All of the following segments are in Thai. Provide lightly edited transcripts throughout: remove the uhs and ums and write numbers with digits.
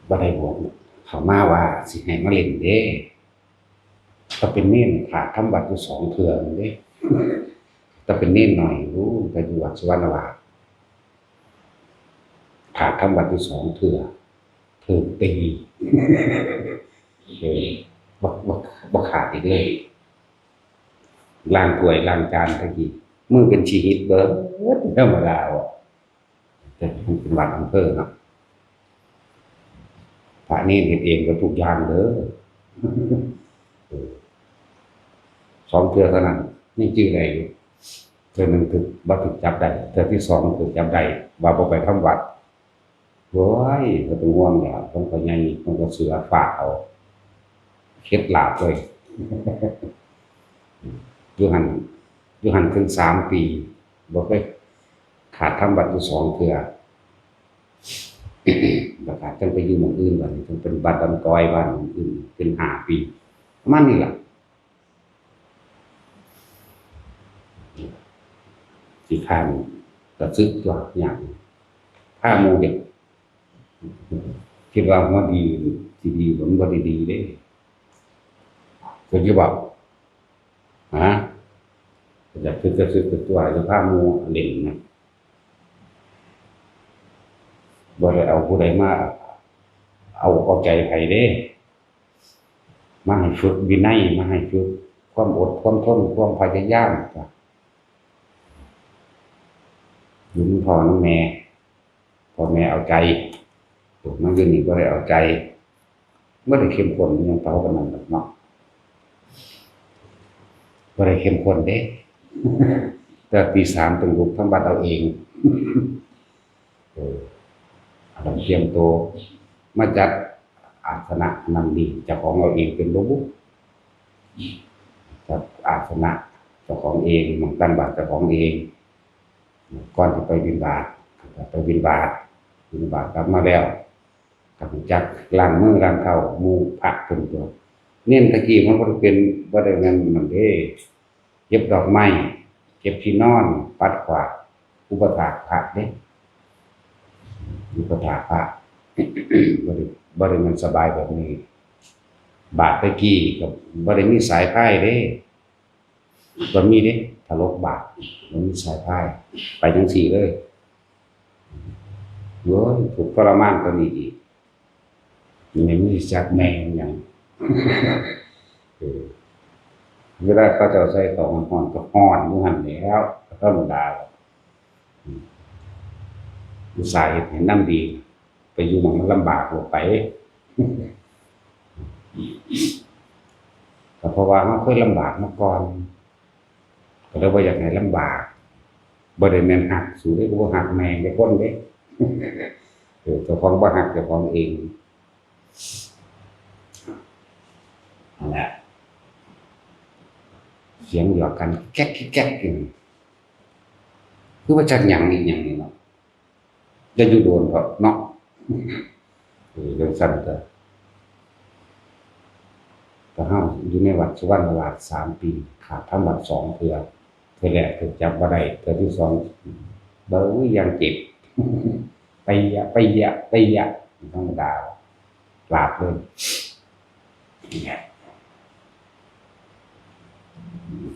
บ่ได้บอกเขามาว่าสิให้มาเล่นเด้ถ้าเป็นเน้นขาดทำบัตรอยู่2 เทื่อเด้ถ้าเป็นเน้นหน่อยก็อยู่วัดสุวรรณวาสขาดทำบัตรอยู่2 เทื่อถูกตีบ่ขาดอีกเลยล้างถ้วยล้างจานตะกี้มือเป็นชีหิตเบิดธรรมดาแต่มันเป็นวัดอำเภอเนาะพระนี่เฮ็ดเองก็ทุกอย่างเด้อ2 เทื่อเท่านั้นนี่ชื่ออะไรอยู่เทื่อหนึ่งถูกบ่ถูกจับได้เทื่อที่2ถูกจับได้ว่าบ่ไปทำวัดโอ้ยบ่ต้องห่วงแล้วผมก็ใหญ่ผมก็เสือฝากเอาเคล็ดลับเลยอยู่หันถึง3 ปีบ่เคยขาดทำบัตรอยู่2 เทื่อบ่ขาดจังไปอยู่หม้องอื่นบัดนี้จังเป็นบัตรดำก้อยบ้านอื่นเป็น5 ปีประมาณนี้ล่ะสิข้างก็ซึกตัวอย่างถ้าหมู่เด็กคิดว่ามันดีสิดีมันบ่ได้ดีเด้ก็สิบอกจะซึกตัวจะพาหมู่เล่นนะบ่ได้เอาผู้ใดมาเอาใจไผเด้มาให้ฝึกวินัยมาให้ฝึกความอดความทนความพยายามจ้ะอยู่นำพ่อนำแม่พ่อแม่เอาใจมันอยู่นี่บ่ได้เอาใจบ่ได้เข้มข้นอิหยังเท่ากันนั่นดอกเนาะบ่ได้เข้มข้นเด้แต่ตี 3ต้องลุกทำบัตรเอาเองต้องเตรียมตัวมาจัดอาสนะนั่นนี่เจ้าของเอาเองเป็นบ่บุจัดอาสนะเจ้าของเองหม้องตั้งบาตรเจ้าของเองก่อนสิไปบิณฑบาตไปบิณฑบาตกลับมาแล้วก็จักล้างมือล้างเท้าหมู่พระเพิ่นตัวเน้นตะกี้มันบ่ได้เป็นบ่ได้แม่นนั่นเด้เก็บดอกไม้เก็บที่นอนปัดกวาดอุปถากพระเด้อุปถากพระ บ่ได้มันสบายแบบนี้บาตรตะกี้ก็บ่ได้มีสายพายเด้บ่มีเด้ถ้าลบบาตรบ่มีสายพายไปจังซี่เลยโอ้ยถูกทรมานกว่านี้อีกนี่มีจักแม่หยังเวลาเขาเจ้าใส่ของร้อนก็ร้อนอยู่หั่นแหล้วธรรมดาอุตส่าห์เฮ็ดให้นำดีไปอยู่หม้องมันลำบากบ่ไปก็เพราะว่าเราเคยลำบากมาก่อนก็เลยบ่อยากให้ลำบากบ่ได้แม่นฮักสู้ได้บ่ฮักแม่งได้คนเด้เจ้าของบ่ฮักเจ้าของเองนั่นแหละเสียงหยอกกันแก๊กๆอยู่คือว่าจักหยังอีหยังนี่เนาะจะอยู่โดนก็เนาะเรื่องสั้นก็เฮาอยู่ในวัดสุวรรณวาส3 ปีขาดทำบัตร2 เทื่อแรกถูกจับบ่ได้เทื่อที่2เบ้อยังเจ็บไปยะธรรมดาลาบเลย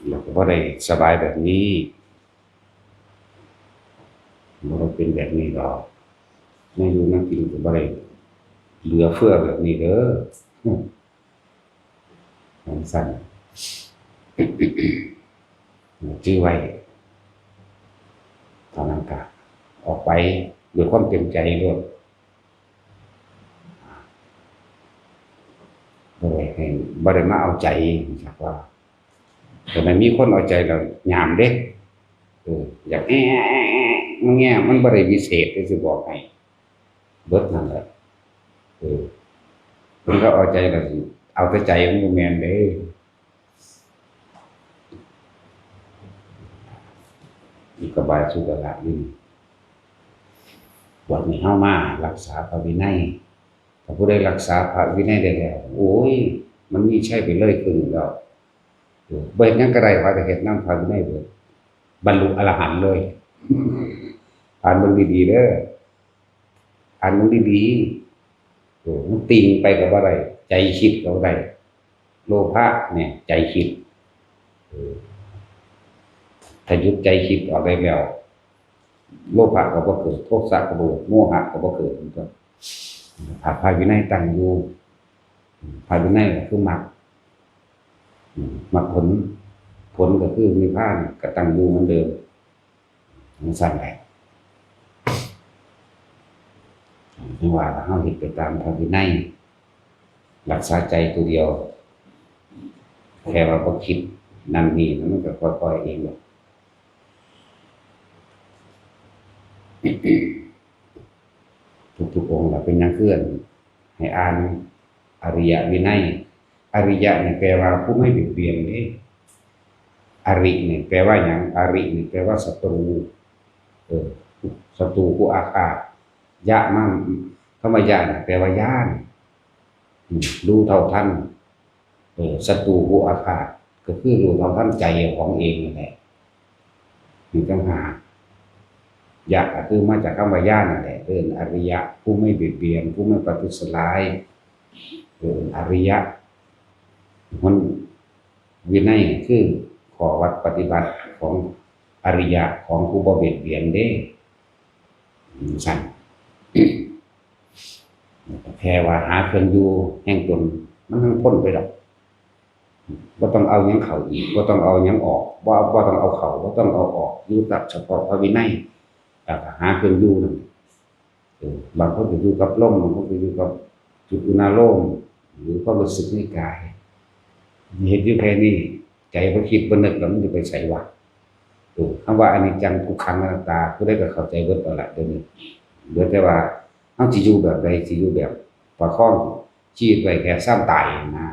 แล้วก็บ่ได้สบายแบบนี้บ่ได้เป็นแบบนี้ดอกในอยู่นั่งกินก็บ่ได้เหลือเฟือแบบนี้เด้อสั้นชื่อไว้ตอนนั้นก็ออกไปด้วยความเต็มใจด้วยบ่ได้มาเอาใจจักว่าแต่มันมีคนเอาใจแล้วยามเด้อยากแง่มันบ่ได้วิเศษที่สิบอกให้เบิดนั่นแหละเพิ่นก็เอาใจแล้วสิเอาแต่ใจมันบ่แม่นเด้อีกก็บายสุขละนี่บวชนี่เฮามารักษาพระวินัยถ้าผู้ใดรักษาพระวินัยได้แล้วโอ้ยมันมีใช่ไปเลยครึ่งแล้วเบิดหยังก็ได้ว่าแต่เฮ็ดนำพระวินัยเบิดบรรลุอรหันต์เลยอ่านเบิ่งดีๆเด้ออ่านเบิ่งดี มันติงไปกับอะไรใจคิดกับอะไรโลภะเนี่ยใจคิดถ้าหยุดใจคิดออกได้แล้วโลภะก็บ่เกิดโทสะก็บ่เกิดโมหะก็บ่เกิดมันก็ภายวินัยตั้งอยู่ภายวินัยก็คือมรรคผลก็คือนิพพานก็ตั้งอยู่เหมือนเดิมมันสั่นแหละที่ว่าเฮาเฮ็ดไปตามภายวินัยรักษาใจตัวเดียวแค่ว่าบ่คิดนั่นนี่มันก็ค่อยๆเองหรอกทุกๆองค์เป็นอย่างเคลื่อนให้อ่านอริยวินัยอริยะเนี่ยแปลว่าผู้ไม่เบียดเบียนนี่อริเนี่ยแปลว่าอย่างอริเนี่ยแปลว่าศัตรูศัตรูผู้อาฆาตยะมั่งคำว่ายะเนี่ยแปลว่าย่านรู้เท่าทันศัตรูผู้อาฆาตก็คือรู้เท่าทันใจของเองนั่นแหละนี่ต้องหายะคือมาจากคำว่าย่านนั่นแหละอริยะผู้ไม่เบียดเบียนผู้ไม่ประทุษร้ายอริยะมันวินัยคือขอวัดปฏิบัติของอริยะของผู้บ่เบียดเบียนเด้สั่นแค่ว่าหาเครื่องอยู่แห่งตนมันทั้งพ้นไปดอกบ่ต้องเอาหยังเข้าอีกบ่ต้องเอาหยังออกบ่ต้องเอาเข้าบ่ต้องเอาออกอยู่กับเฉพาะพระวินัยหาเครื่องอยู่นั่นบางคนก็อยู่กับลมบางคนก็อยู่กับจุดอุณาโลมหรือความรู้สึกในกายเห็นอยู่แค่นี้ใจบ่คิดบ่นึกแล้วมันจะไปใส่วะคำว่าอนิจจังทุกขังอนัตตาผู้ใดก็เข้าใจเบิดแล้วล่ะเดี๋ยวนี้เหลือแต่ว่าเฮาสิอยู่แบบใดสิอยู่แบบประคองชีวิตไว้แค่ซ้ำตายนะ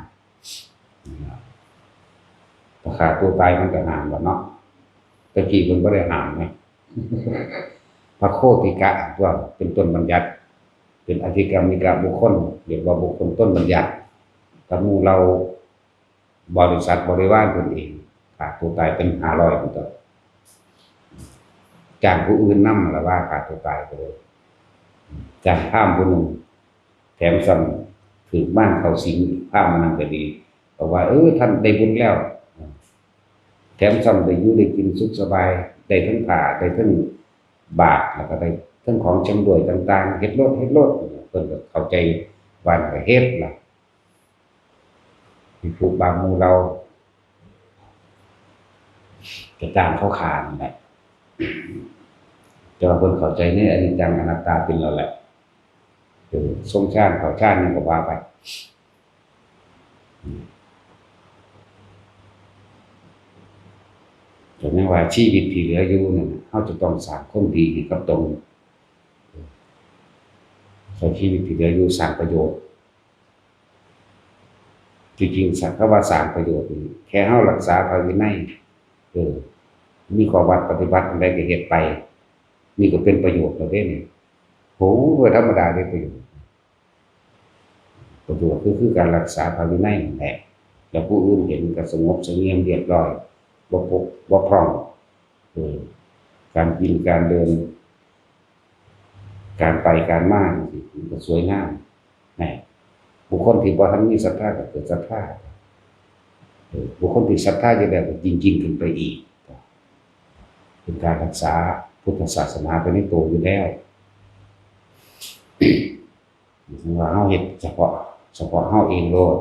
ราคาตัวตายมันก็ห่างแล้วเนาะตะกี้เพิ่นบ่ได้ห่างไงพระโคติกะว่าเป็นต้นบัญญัติเป็นอธิกรรมิกะบุคคลเรียกว่าบุคคลต้นบัญญัติกับหมู่เราบริษัทบริวารตนเองขาดตัวตายเป็น500พุ่นตัวจ้างผู้อื่นนำละว่าขาดตัวตายไปเลยจ้างพราหมณ์ผู้หนึ่งแถมซ้ำถึงบ้านเขาสิงพราหมณ์มันก็ดีบอกว่าท่านได้บุญแล้วแถมซ้ำได้อยู่ได้กินสุขสบายได้ทั้งผ้าได้ทั้งบาตรแล้วก็ได้ทั้งของชำร่วยต่างๆเฮ็ดรถเพิ่นก็เข้าใจว่าน่ะเฮ็ดล่ะที่ผู้บางหมู่เราจะจ้างเขาขาดนั่นแหละแต่ว่าเพิ่นเข้าใจในอนิจจังอนัตตาเป็นแล้วแหละทรงชาติเขาชาตินึงก็ว่าไปแต่แม้ว่าชีวิตที่เหลืออยู่นั่นเฮาจะต้องสร้างความดีให้กับตนใช้ชีวิตที่เหลืออยู่สร้างประโยชน์จริงๆสักคำว่าสร้างประโยชน์นี่แค่เฮารักษาภายวินัยมีข้อวัดปฏิบัติอันใดก็เฮ็ดไปนี่ก็เป็นประโยชน์แล้วเด้นี่โหธรรมดาได้ประโยชน์คือการรักษาภายวินัยนั่นแหละแล้วผู้อื่นเห็นก็สงบเสงี่ยมเรียบร้อยบ่ปกบ่พร่องการกินการเดินการไปการมามันก็สวยงามนะบุคคลที่บ่ทันมีศรัทธาก็เกิดศรัทธาบุคคลที่ศรัทธาจะแบบจริงๆขึ้นไปอีกเป็นการรักษาพุทธศาสนาไปในตัวอยู่แล้วถึงว่าเฮาเฮ็ดเฉพาะเฮาเองโลด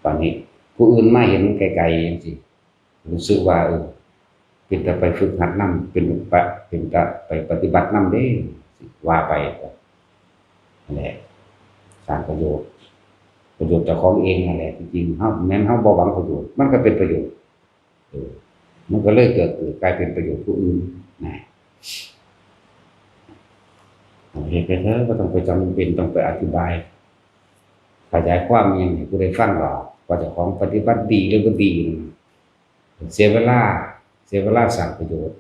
ตอนนี้ผู้อื่นมาเห็นไกลๆจังซี่รู้สึกว่าเป็นแต่ไปฝึกหัดนำเป็นแต่ไปปฏิบัตินำเด้ว่าไปนั่นแหละสร้างประโยชน์เจ้าของเองนั่นแหละจริงๆเฮาแม้นเฮาบ่หวังประโยชน์มันก็เป็นประโยชน์มันก็เลยเกิดกลายเป็นประโยชน์ผู้อื่นนะเหตุไปเถอะบ่ต้องไปจำเป็นต้องไปอธิบายขยายความยังให้ผู้ใดฟังหรอกว่าเจ้าของปฏิบัติดีหรือบ่ดีเสียเวลาสร้างประโยชน์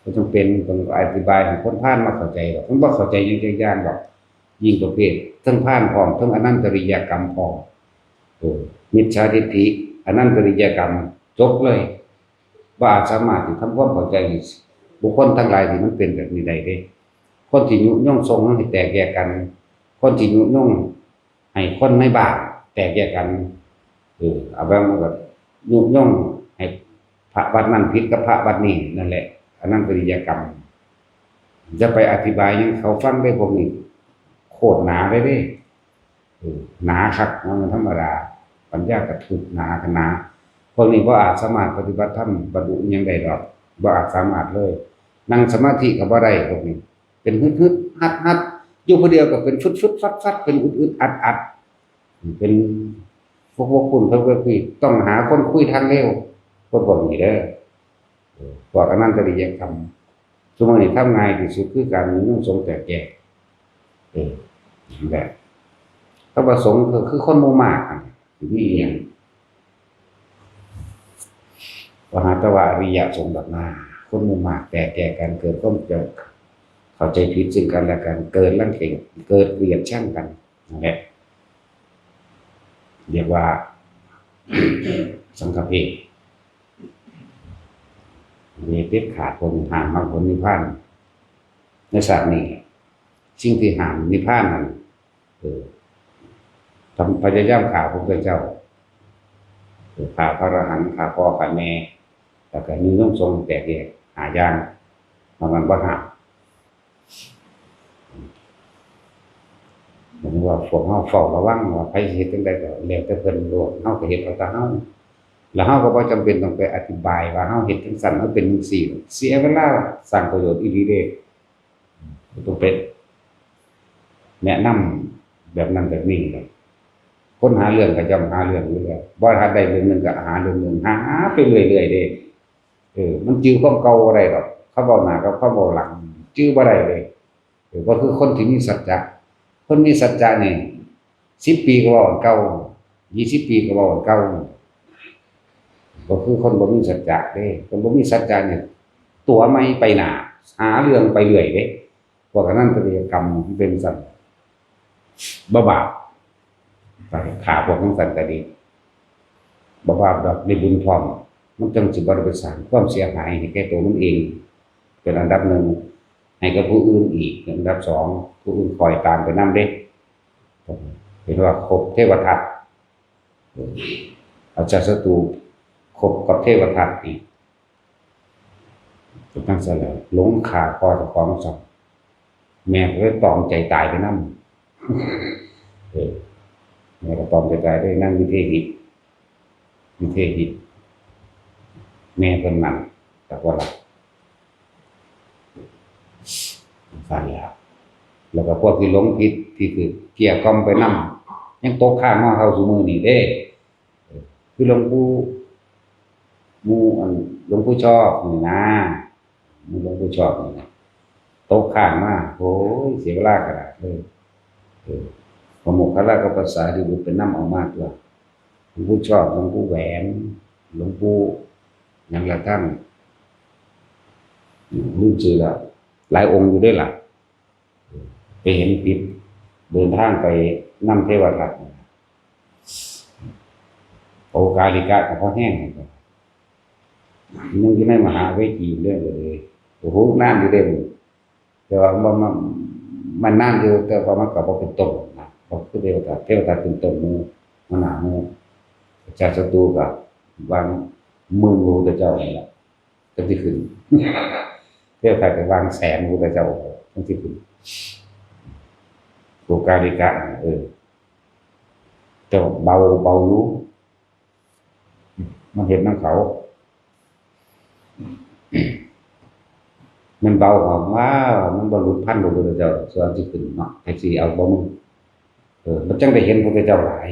บ่จำเป็นต้องอธิบายให้คนผ่านมาเข้าใจหรอกมันบ่เข้าใจอย่างๆดอกยิ่งประเภททั้งผ่านพร้อมทั้งอนันตริยกรรมพร้อมมิจฉาทิฏฐิอนันตริยกรรมจบเลยบ่อาจสามารถที่ทำความเข้าใจบุคคลทั้งหลายที่มันเป็นแบบนี้ได้เด้ค คนที่ยุยงทรงให้แตกแยกกันคนที่ยุยงให้คนไม่บาปแตกแยกกันเอาแบบว่าแบบยุยงให้พระวัดนั้นผิดกับพระวัดนี้นั่นแหละอันนั้นปริยกรรมจะไปอธิบายยังเขาฟังได้พวกนี้โคตรหนาเลยเด้หนาคักมันธรรมดาปัญญากระทุกหนากันหนาพวกนี้บ่อาจสามารถปฏิบัติธรรมบรรลุอิหยังได้ดอกบ่อาจสามารถเลยนั่งสมาธิก็บ่ได้พวกนี้เป็นฮึดๆฮัดๆอยู่ผู้เดียวก็เป็นชุดๆฟัดๆเป็นอึดๆอัดๆเป็นพวกคุณเพิ่นคุยต้องหาคนคุยทางเร็วคนบ่มีเด้อพวกอนันตริยกรรมสมมุติทำง่ายที่สุดคือการมีนุ่งสงแตกแยกนั่นแหละถ้าประสงค์คือคนหมู่มากสิมีอีหยังปหาตวะอริยสงฆ์แบบนาคนหมู่มากแตกแยกกันเกิดความจะเข้าใจผิดซึ่งกันและกันเกิดรังเกียจเกิดเกลียดชังกันนั่นแหละเรียกว่าสังฆเพศมีเด็ดขาดคนห่างมากคนนิพพานในศาสตร์นี้สิ่งที่ห่างนิพพานนั้นทำพยายามข่าวพระพุทธเจ้าข่าวพระอรหันต์ข่าวพ่อข่าวแม่แต่ก็มีน้องทรงแตกแยกหายางมันบ่หักเหมือนว่าพวกเฮาเฝ้าระวังว่าไผสิเฮ็ดจังได๋ก็แล้วแต่เพิ่นโลดเฮาก็เฮ็ดเอาแต่เฮาแล้วเฮาก็บ่จำเป็นต้องไปอธิบายว่าเฮาเฮ็ดจังซั่นเฮาเป็นจังซี่เสียเวลาสร้างประโยชน์อีหลีเด้ต้องไปแนะนำแบบนั้นแบบนี้เลยคนหาเรื่องก็ย่อมหาเรื่องอยู่แล้วบ่ทันได้เรื่องนึงก็หาเรื่องนึงหาไปเรื่อยๆเด้มันจื้อความเก่าบ่ได้ดอกเขาเว้าหน้ากับเขาเว้าหลังจื้อบ่ได้เลยก็คือคนที่มีสัจจะคนมีสัจจะนี่10ปีก็เว้าอันเก่า20ปีก็เว้าอันเก่าก็คือคนบ่มีสัจจะเด้คนบ่มีสัจจะเนี่ยตัวไม่ไปหน้าหาเรื่องไปเรื่อยเด้พวกนั้นปฏิกรรมมันเป็นสัตว์บ่บาปไปขาพวกนั้นสัตว์ก็ดีบ่บาปดอกได้บุญพร้อมมันจังสิบ่ได้ไปสร้างความเสียหายให้แก่ตัวมันเองเป็นอันดับหนึ่งให้กับผู้อื่นอีกอันดับ2ผู้อื่นคอยตามไปนำเด้เห็นว่าครบเทวทัตอาจารย์ศัตรูคบกับเทวทัตอีกตั้งซะแล้วหลงขาพ่อเจ้าของสองแม่ก็เลยตอมใจตายไปนำแม่ก็ตอมใจตายด้วยนั่งวิเทหิแม่เพิ่นนั่นแต่ว่าล่ะฟังแล้วก็พวกที่หลงผิดที่คือเกี่ยกล่อมไปนำยังตกข้างมาเฮาซุมื้อนี้เด้คือหลวงปู่หลวงปู่ชอบนี่นะหลวงปู่ชอบนี่นะตกข้างมาโอ้ยเสียเวลากระดาษเลยพระโมคคัลลาก็ภาษาดีบุตรเป็นน้ำเอามากตัวหลวงปู่ชอบหลวงปู่แหวนหลวงปู่ยังละท่านลืมชื่อแล้วหลายองค์อยู่ด้วยล่ะไปเห็นผิดเดินทางไปนำเทวทัตโอกาลิกะกับพ่อแห้งนึงที่ในมหาเวทีเรื่องเลยโอ้โหน้ำอยู่เด่นแต่ว่ามันน้ำอยู่แต่ว่ามันก็บ่เป็นต้นนะเพราะคือเทวทัตเป็นต้นมูมันหนามูจากศัตรูกับวางมือรู้แต่เจ้าอะไรล่ะจังที่ขึ้นเทวทัตก็วางแสนรู้แต่เจ้าจังที่ขึ้นโอกาลิกะเจ้าเบารู้มันเห็นน้ำเขามันเบาออกว่ามันบรรลุพันธุ์พระพุทธเจ้าส่วนที่ขึ้นเนาะแท็กซี่เอาบ่มึงมันจังได้เห็นพระพุทธเจ้าหลาย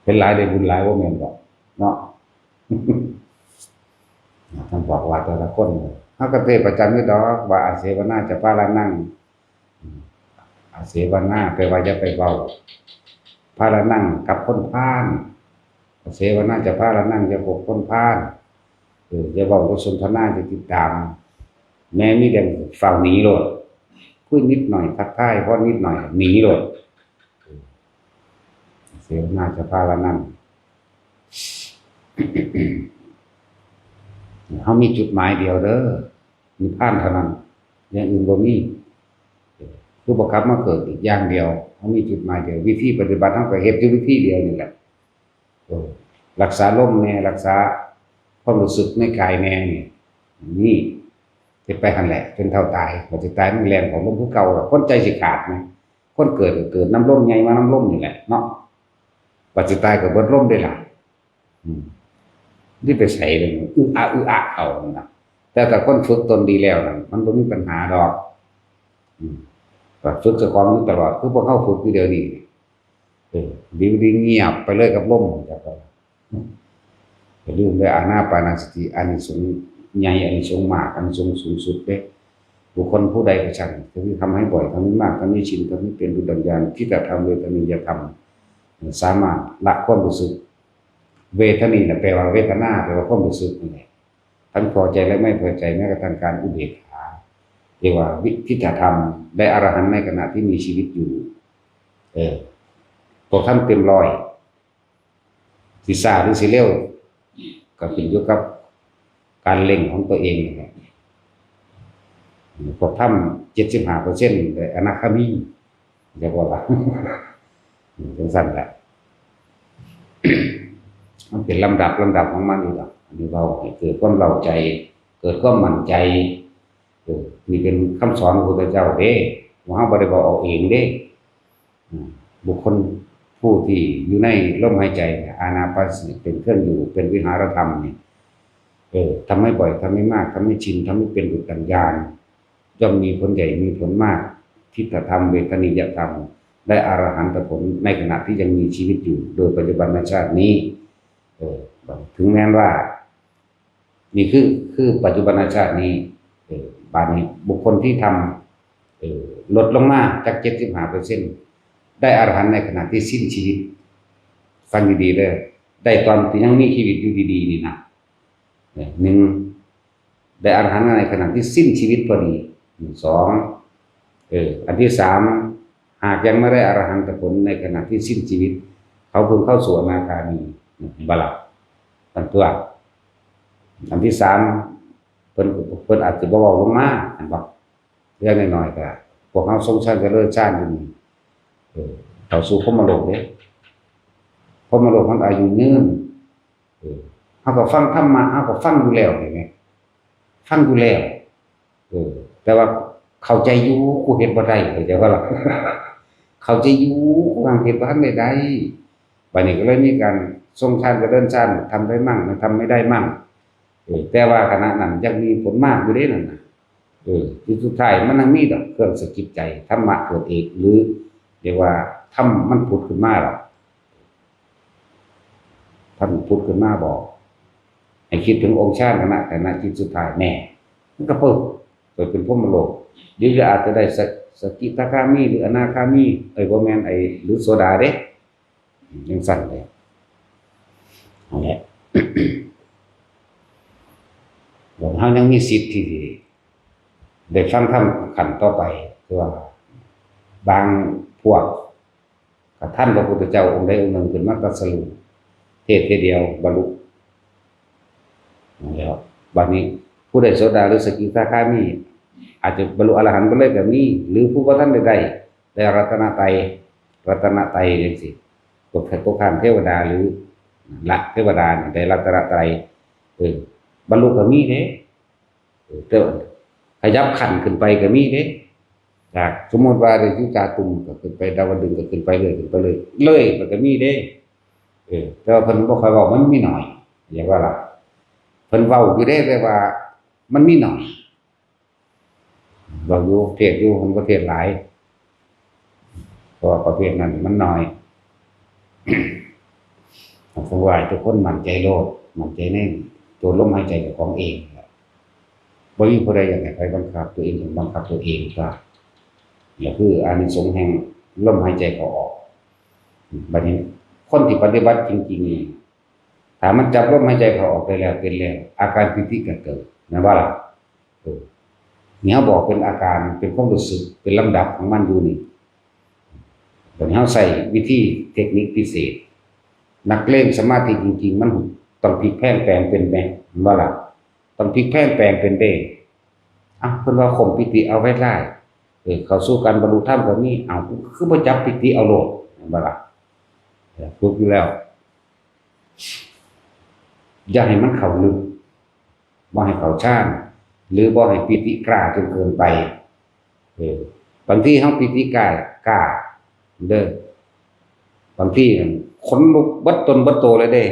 เป็นหลายได้บุญหลายว่าแม่นบ่เนาะท่านบอกว่าแต่ละคนเฮาก็เทศประจำอยู่ดอกว่าอาเสวนาจะพาละนั่งอาเสวนาแปลว่าอย่าไปเว้าพาละนั่งกับคนพาลเสวนาจะพาละนั่งจะพบคนพาลจะบอกว่าสนทนาจะติดตามแม้มีเรื่องฝ่าหนีโลดคุยนิดหน่อยทักทายเพราะนิดหน่อยหนีโลดเสวนาจะพาละนั่งเขามีจุดหมายเดียวเด้อ นิพพานเท่านั้นอย่างอื่นบ่มีคือบ่กลับมาเกิดอีกอย่างเดียวเขามีจุดหมายเดียววิธีปฏิบัติเฮาก็เฮ็ดอยู่วิธีเดียวนี่แหละรักษาลมแน่รักษาความรู้สึกในกายแน่นี่นี่สิไปหั่นแหละจนเท่าตายบ่สิตายมันแรงของลมคือเก่าคนใจสิขาดมั้ยคนเกิดก็เกิดน้ำลมใหญ่มาน้ำลมนี่แหละเนาะปัจจุบันก็เบิดลมได้ล่ะนี่ไปใส่เลยอะเอานะแต่คนฝึกตนดีแล้วนะมันบ่มีปัญหาดอกก็ฝึกเจ้าของอยู่ตลอดคือพวกเขาฝึกอยู่เดี๋ยวนี้ดีเงียบไปเลยกับลมจักก็อย่าลืมเลยอานาปานสติอานิสงส์ใหญ่อานิสงส์มากอานิสงส์สูงสุดเด้บุคคลผู้ใดก็ช่างจะมีทำให้บ่อยทำให้มากทำให้ชินทำให้เป็นดุจดังยานที่จะทำเวทนิยธรรมสามารถละความรู้สึกเวทนีน่ะแปลว่าเวทนาแปลว่าความรู้สึกนี่แหละทั้งพอใจและไม่พอใจแม้กระทั่งการอุเบกขาเรียกว่าวิทิฏฐธรรมได้อรหันต์ในขณะที่มีชีวิตอยู่พวกท่านเต็มร้อยสิซ่าหรือสิเร็วก็ขึ้นอยู่กับการเล็งของตัวเองนี่แหละพวกท่าน 75% ได้อนาคามีเรียกว่าจังซั่นแหละมันเป็นลำดับของมันอยู่ดอกอันนี้เราให้เกิดความเล่าใจเกิดความมั่นใจนี่เป็นคำสอนของพระพุทธเจ้าเด้ว่าเฮาบ่ได้บอกเอาเองเด้บุคคลผู้ที่อยู่ในลมหายใจอานาปานสติเป็นเครื่องอยู่เป็นวิหารธรรมนี่ทำให้บ่อยทำให้มากทำให้ชินทำให้เป็นดุจดังญาณย่อมมีผลใหญ่มีผลมากทิฏฐธรรมเวทนิยธรรมได้อรหันตผลในขณะที่ยังมีชีวิตอยู่โดยปัจจุบันชาตินี้ถึงแม้ว่านี่คือปัจจุบันชาตินี้บาดนี้บุคคลที่ทำลดลงมาจาก 75% ได้อรหันต์ในขณะที่สิ้นชีวิตฟังดีๆเลยได้ตอนที่ยังมีชีวิตอยู่ดีๆนี่นะหนึ่งได้อรหันต์ในขณะที่สิ้นชีวิตพอดีสองอันที่สามหากยังไม่ได้อรหันตผลในขณะที่สิ้นชีวิตเขาเพิ่งเข้าสู่อนาคามีบาลับตั้งตัวอันที่สามเพิ่นอาจจะเบาๆลงมาอันบอกเรื่องน้อยๆก็พวกเขาทรงชาติจะเลิศชาติอยู่นี่เข้าสู่พรหมโลกเด้พรหมโลกมันอายุยืนเฮาก็ฟังธรรมะเฮาก็ฟังอยู่แล้วเห็นมั้ยฟังอยู่แล้วแต่ว่าเข้าใจอยู่กูเฮ็ดบ่ได้เข้าใจว่าล่ะเข้าใจอยู่กูวางเฮ็ดบ่ทันได้บัดนี้ก็เลยมีการทรงชาติจะเดินชาติทำได้มั่งทำไม่ได้มั่งแต่ว่าขณะนั้นยังมีผลมากอยู่เด้นั่นน่ะที่สุดท้ายมันยังมีดอกเครื่องสะกิดใจธรรมะเกิดเองหรือเรียกว่าธรรมมันผุดขึ้นมาหรอกท่านผุดขึ้นมาบอกให้คิดถึงองค์ชาติขณะจิตสุดท้ายแน่มันก็เปิดเป็นพรหมโลกหรืออาจจะได้สกิทาคามีหรืออนาคามีบ่แม่นหรือโสดาเด้ยังสั่นเลยนั่นแหละเฮายังมีสิทธิ์ที่ได้ฟังธรรมขั้นต่อไปคือว่าบางพวกกับท่านพระพุทธเจ้าองค์ใดองค์หนึ่งขึ้นมาตรัสรู้เทศเดียวบรรลุแล้วบัดนี้ผู้ใดโสดาหรือสกิทาคามีอาจจะบรรลุอรหันต์ไปเลยก็มีหรือผู้บ่ทันได้รัตนตรัยจังซี่ตกข้ามเทวดาหรือละเทวดานี่ได้รัตนตรัยบรรลุก็มีเด้แต่ขยับขั้นขึ้นไปก็มีเด้จากสมมุติว่าได้อยู่จาตุมก็ขึ้นไปดาวดึงส์ก็ขึ้นไปเลยมันก็มีเด้แต่ว่าเพิ่นบ่ค่อยเว้ามันมีน้อยอย่างว่าล่ะเพิ่นเว้าอยู่เด้แต่ว่ามันมีน้อยเว้าอยู่เทศน์อยู่เพิ่นบ่เทศน์หลายเพราะว่าประเภทนั้นมันน้อยผมว่าทุกคนมั่นใจโลดมั่นใจในตัวลมหายใจของเองบ่มีผู้ใดอยากให้ใครบังคับตัวเองต้องบังคับตัวเองครับนี่คืออานิสงส์แห่งลมหายใจเข้าออกบัดนี้คนที่ปฏิบัติจริงๆนี่ถ้ามันจับลมหายใจเข้าออกได้แล้วเป็นแล้วอาการปิติก็เกิดนะว่าล่ะเนี่ยบอกเป็นอาการเป็นความรู้สึกเป็นลำดับของมันอยู่นี่บัดนี้เฮาใส่วิธีเทคนิคพิเศษนักเล่นสมาธิจริงๆมันต้องพลิกแพลงแปลงเป็นแม่ว่าล่ะต้องพลิกแพลงแปลงเป็นเด้ เพิ่นว่าข่มปิติเอาไว้ได้เข้าสู่การบรรลุธรรมก็มีคือบ่จับปิติเอาโลดเห็นบ่ล่ะฝึกอยู่แล้วอย่าให้มันเข้าลึกบ่ให้เข้าฌานหรือบ่ให้ปิติกล้าจนเกินไปบางทีเฮาปิติกล้เด้อบางทีขนลุกเบิดตนเบิดโตเลยเด้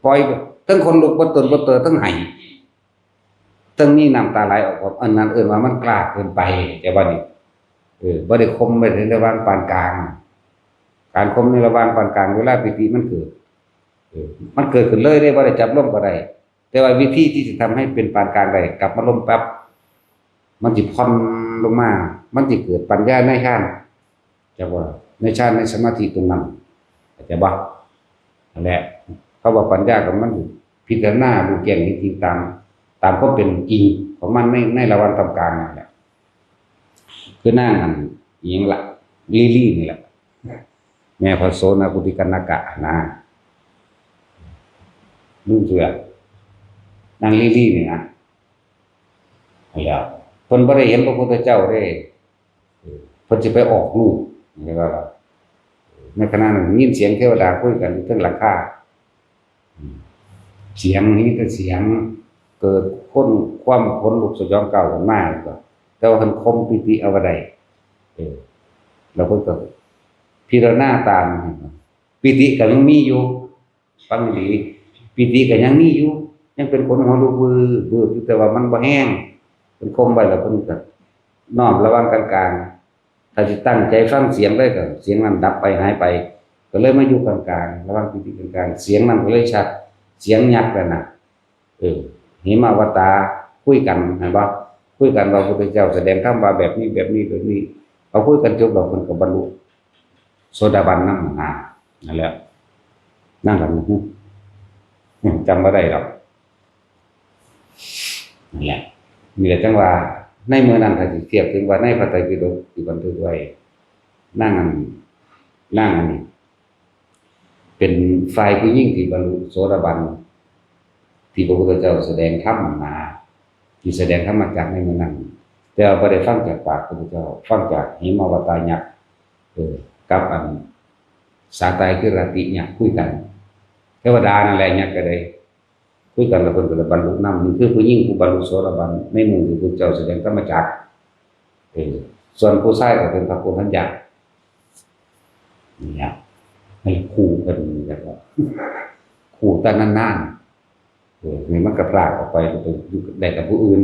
ปล่อยทั้งขนลุกเบิดตนเบิดโตทั้งไห้ทั้งนี้น้ำตาไหลออกอันนั้นว่ามันกล้าเกินไปแต่ว่านี่บ่ได้คมไปในระหว่างปานกลางการคมในระหว่างปานกลางเวลาปิติมันเกิดมันเกิดขึ้นเลยได้บ่ได้จับลมก็ได้แต่ว่าวิธีที่จะทำให้เป็นปานกลางได้กลับมาลมปั๊บมันสิผ่อนลงมามันสิเกิดปัญญาในฌานจักว่าในฌานในสมาธิตรงนั้นเข้าใจบ่นั่นแหละเขาว่าปัญญากับมันพิจารณาดูแจ้งจริงๆตามความเป็นจริงของมันในระหว่างทำกลางนั่นแหละคือนั่งอันอีหยังล่ะลี่นี่แหละแม่พระโสนกุติกนกะนะลืมเสือนางลี่นี่นะแล้วเพิ่นบ่ได้เห็นพระพุทธเจ้าเด้เพิ่นสิไปออกลูกนี่ก็ในขณะนั้นยินเสียงเทวดาคุยกันอยู่เทิงหลังคาเสียงนี้ก็เสียงเกิดความขนลุกสยองเก่าขึ้นมาก็แต่ว่าเพิ่นคมปิติเอาไว้ได้แล้วเพิ่นก็พิจารณาตามปิติก็ยังมีอยู่ฟังดีปิติก็ยังมีอยู่ยังเป็นคนหัวลุกวืบอยู่แต่ว่ามันบ่แห้งเป็นคมไว้แล้วเพิ่นก็น้อมระวังกลางๆถ้าสิตั้งใจฟังเสียงเลยก็เสียงนั้นดับไปหายไปก็เลยมาอยู่กลางๆระวังปิติกลางๆเสียงนั้นก็เลยชัดเสียงยักษ์นั่นน่ะหิมาวตาคุยกันเห็นบ่คุยกันว่าพระพุทธเจ้าแสดงธรรมว่าแบบนี้เอาคุยกันจบแล้วเพิ่นก็บรรลุโสดาบันนั่นแหละนั่งกันจำบ่ได้หรอกนั่นแหละมีแต่จังว่าในเมื่อนั้นถ้าสิเทียบถึงว่าในพระไตรปิฎกที่บันทึกไว้นั่งอันนี้เป็นฝ่ายผู้หญิงที่บรรลุโสดาบันที่พระพุทธเจ้าแสดงธรรมมาที่แสดงธรรมจักในเมื่อนั้นแต่บ่ได้ฟังจากปากพระพุทธเจ้าฟังจากหิมาวตายักษ์กับอันสาตายคือรติยักษ์คุยกันเทวดานั่นแหละยักษ์ก็ได้คุยกันแล้วเพิ่นก็ได้บรรลุนำนี่คือผู้หญิงผู้บรรลุโสดาบันในหมู่ที่พระพุทธเจ้าแสดงธรรมจักรส่วนผู้ชายก็เป็นพระโพธิญาณนี่ให้คู่กันจังว่าคู่แต่นานๆนี่มันก็พลากออกไปอยู่ได้กับผู้อื่น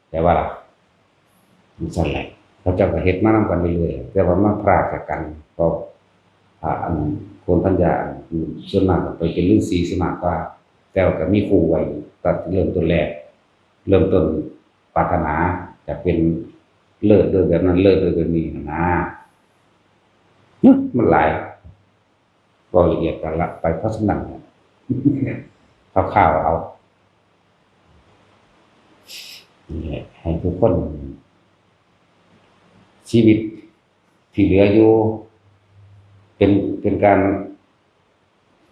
แต่ว่าล่ะมันสั่นแหละเขาเจ้าก็เฮ็ดมานำกันเรื่อยๆแต่ว่ามันพลากจากกันก็อันโพธิญาณส่วนมากก็ไปเป็นฤาษีสิมากกว่าแต่ว่าก็มีคู่ไว้ตั้งเริ่มต้นแรกเริ่มต้นปรารถนาจะเป็นเลิศด้วยแบบนั้นเลิศด้วยแบบนี้นะมันหลายก็ละเอียดกันละไปเพราะฉะนั้นข่าวเอานี่ให้ทุกคนชีวิตที่เหลืออยู่เป็นการ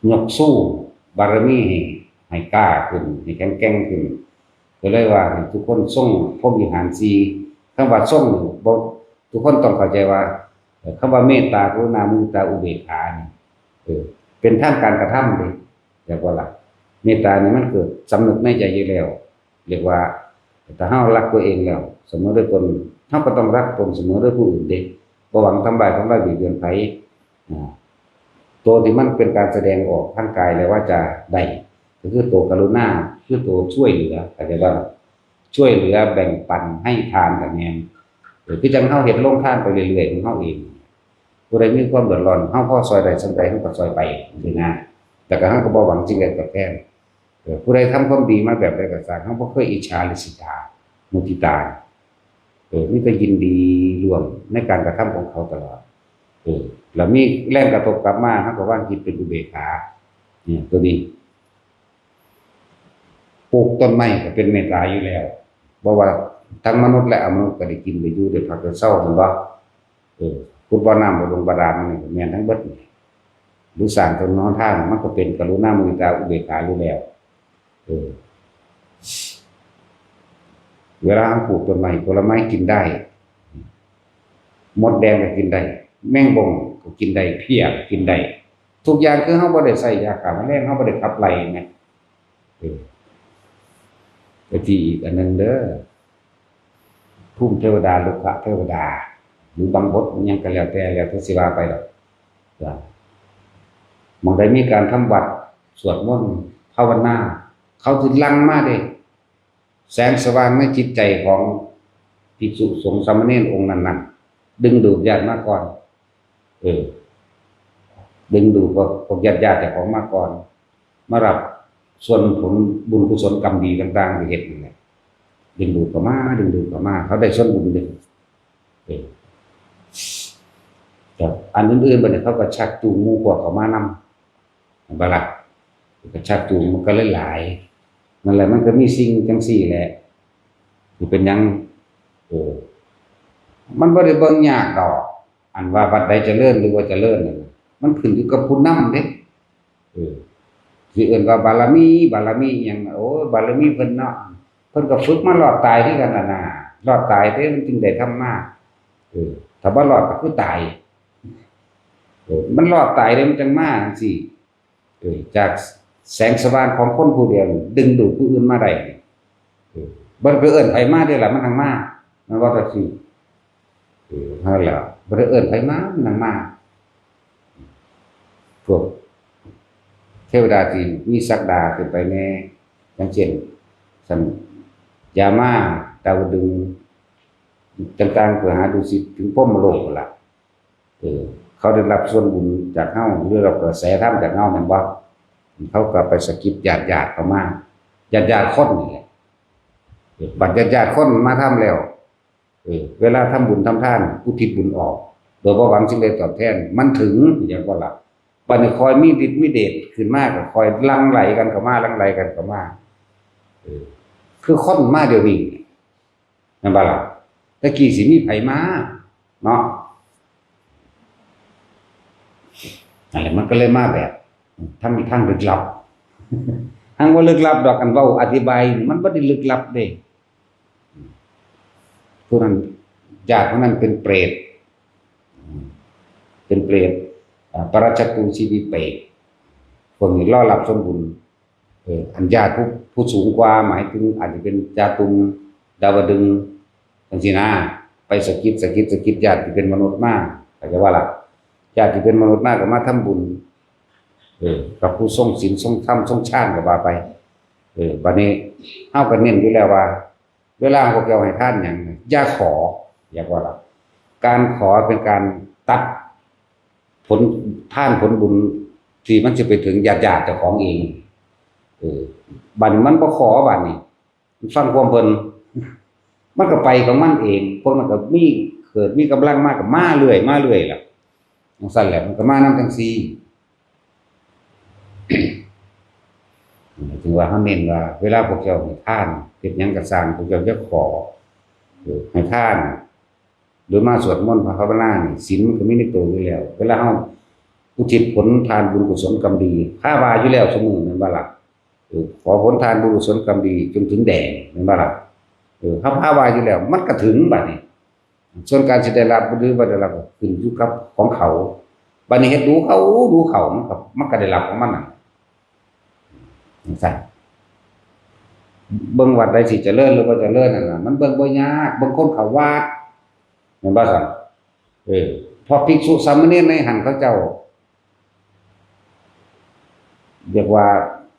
ยกสู้บารมีให้กล้าขึ้นให้แข็งแกร่งขึ้นก็เลยว่าให้ทุกคนทรงพรหมวิหาร4คำว่าทรงบ่ทุกคนต้องเข้าใจว่าคำว่าเมตตากรุณามุทิตาอุเบกขานี่เป็นทางการกระทำเด้เรียกว่าล่ะเมตตานี่มันเกิดสำนึกในใจอยู่แล้วเรียกว่าถ้าเฮารักตัวเองแล้วเสมอด้วยตนเฮาก็ต้องรักตนเสมอด้วยผู้อื่นเด้บ่หวังทำลายเบียดเบียนไผตัวที่มันเป็นการแสดงออกทางกายและวาจาได้ก็คือตัวกรุณาคือตัวช่วยเหลือเข้าใจบ่ช่วยเหลือแบ่งปันให้ทานกันแม่นคือจังเฮาเฮ็ดโรงทานไปเรื่อยๆของเฮาเองผู้ใดมีความเดือดร้อนเฮาพอซอยได้สำใดเฮาก็ซอยไปจังซี่นะแต่ก็เฮาก็บ่หวังสิ่งใดตอบแทนผู้ใดทำความดีมาแบบใดก็ตามเฮาบ่เคยอิจฉาริษยามุทิตามีแต่ยินดีร่วมในการกระทำของเขาตลอดแล้วมีแรงกระทบกลับมาเฮาก็วางจิตเป็นอุเบกขาเนี่ยตัวนี้ปลูกต้นไม้ก็เป็นเมตตาอยู่แล้วบ่ว่าทั้งมนุษย์และอมนุษย์ก็ได้กินได้อยู่ได้พักได้เศร้าแม่นบ่ขุดบ่อน้ำบ่ลงบาดาลนี่ก็แม่นทั้งเบิดนี่หรือสร้างต้นนอนทางมันก็เป็นกรุณามุทิตาอุเบกขาอยู่แล้ว เวลาเราปลูกต้นไม้ผลไม้กินได้มดแดงก็กินได้แมงบ่งก็กินได้เพี้ยก็กินได้ทุกอย่างคือเฮาบ่ได้ใส่ยาฆ่าแมลงเฮาบ่ได้ขับไล่แม่ก็ที่อีกอันนึงเด้อภูมิเทวดาลูกเทวดาหรือบางบทยังก็แล้วแต่สิว่าไปดอกจ้ะมองได้มีการทำวัดสวดมนต์ภาวนาเขาสิลังมาเด้แสงสว่างในจิตใจของภิกษุสงฆ์สามเณรองค์นั้นๆดึงดูดญาติมาก่อนดึงดูดพวกญาติเจ้าของมาก่อนมารับส่วนผลบุญกุศลกรรมดีต่างๆที่เฮ็ดนั่นแหละดึงดูดเข้ามาเขาได้ส่วนบุญดึงแต่อันอื่นๆบัดนี้เขาก็ชักจูงหมู่พวกเขามานำบ่ล่ะก็ชักจูงมันก็หลายๆนั่นแหละมันก็มีสิ่งจังซี่แหละที่เป็นหยังมันบ่ได้เบิ่งยากดอกอันว่าบัดใดเจริญหรือว่าเจริญนั่นมันขึ้นอยู่กับผู้นำเด้สิเอิ้นว่าบารมีหยังโอ้บารมีเพิ่นเนาะเพิ่นก็ฝึกมารอดตายคือกันน่ะนะรอดตายเด้มันจึงได้ทำมาถ้าบ่รอดก็คือตายมันรอดตายได้มันจังมาจังซี่จากแสงสว่างของคนผู้เดียวดึงดูดผู้อื่นมาได้บ่ได้เอิ้นไผมาเด้ล่ะมันทางมามันว่าจังซี่นั่นแหละบ่ได้เอิ้นไผมามันทางมาพวกเทวดาที่มีศักดาขึ้นไปแน่อย่างเช่นสันยามาดาวดึงต่างๆเพื่อหาดุสิตถึงพรหมโลกล่ะเขาได้รับส่วนบุญจากเฮาหรือรับกระแสธรรมจากเฮาแม่นบ่เขาก็ไปสะกิดญาติๆเข้ามาญาติๆคนนี่แหละบัดญาติๆคนมาทำแล้วเวลาทำบุญทำทานอุทิศบุญออกโดยบ่หวังสิ่งใดตอบแทนมันถึงอย่างบ่ล่ะบัดนี้คอยมีฤทธิ์มีเดชขึ้นมาก็คอยลังไหลกันเข้ามาคือคนมาเดี๋ยวนี้นั่นบ่ล่ะตะกี้สิมีไผมาเนาะนั่นแหละมันก็เลยมาแบบทางลึกลับทางว่าลึกลับดอกกันเว้าอธิบายมันบ่ได้ลึกลับเด้ผู้นั้นญาติของนั้นเป็นเปรตปราชตูชีวิเปตพวกนี้รอรับส่วนบุญอันญาติผู้สูงกว่าหมายถึงอาจจะเป็นจาตุมดาวดึงจังซี่นะไปสะกิดญาติที่เป็นมนุษย์มาเข้าใจว่าล่ะญาติที่เป็นมนุษย์มาก็มาทำบุญกับผู้ทรงศีลทรงธรรมทรงฌานก็ว่าไปบัดนี้เฮาก็เน้นอยู่แล้วว่าเวลาพวกเราให้ทานหยังอย่าขออย่าว่าล่ะการขอเป็นการตัดผลทานผลบุญที่มันจะไปถึงญาติเจ้าของเองบัดนี้มันบ่ขอบัดนี้ฟังความเพิ่นมันก็ไปของมันเองพวกมันก็เกิดมีกำลังมากก็มาเรื่อยล่ะจังซั่นแหละมันก็มานำจังซี่ถึงว่าเฮาเน้นว่าเวลาพวกเจ้าให้ทานเฮ็ดหยังก็สร้างพวกเจ้าอย่าขอให้ทานโดยมาสวดมนต์ภาวนานี่ศีลมันก็มีในตัวอยู่แล้วเวลาเฮาอุทิศผลทานบุญกุศลกรรมดีข้าว่าอยู่แล้วเสมอแม่นบ่ล่ะขอผลทานบุญกุศลกรรมดีจนถึงแดนแม่นบ่ล่ะเฮาภาวนาอยู่แล้วมันก็ถึงบัดนี้ส่วนการสิได้รับหรือบ่ได้รับก็ขึ้นอยู่กับของเขาบัดนี้เฮ็ดดูเขามันก็ได้รับของมันน่ะจังซั่นเบิ่งวัดใดสิเจริญหรือบ่เจริญนั่นน่ะมันเบิ่งบ่ยากบางคนเขาวัดแม่นบ่ซั่นพอภิกษุสามเณรในหันเขาเจ้าเรียกว่า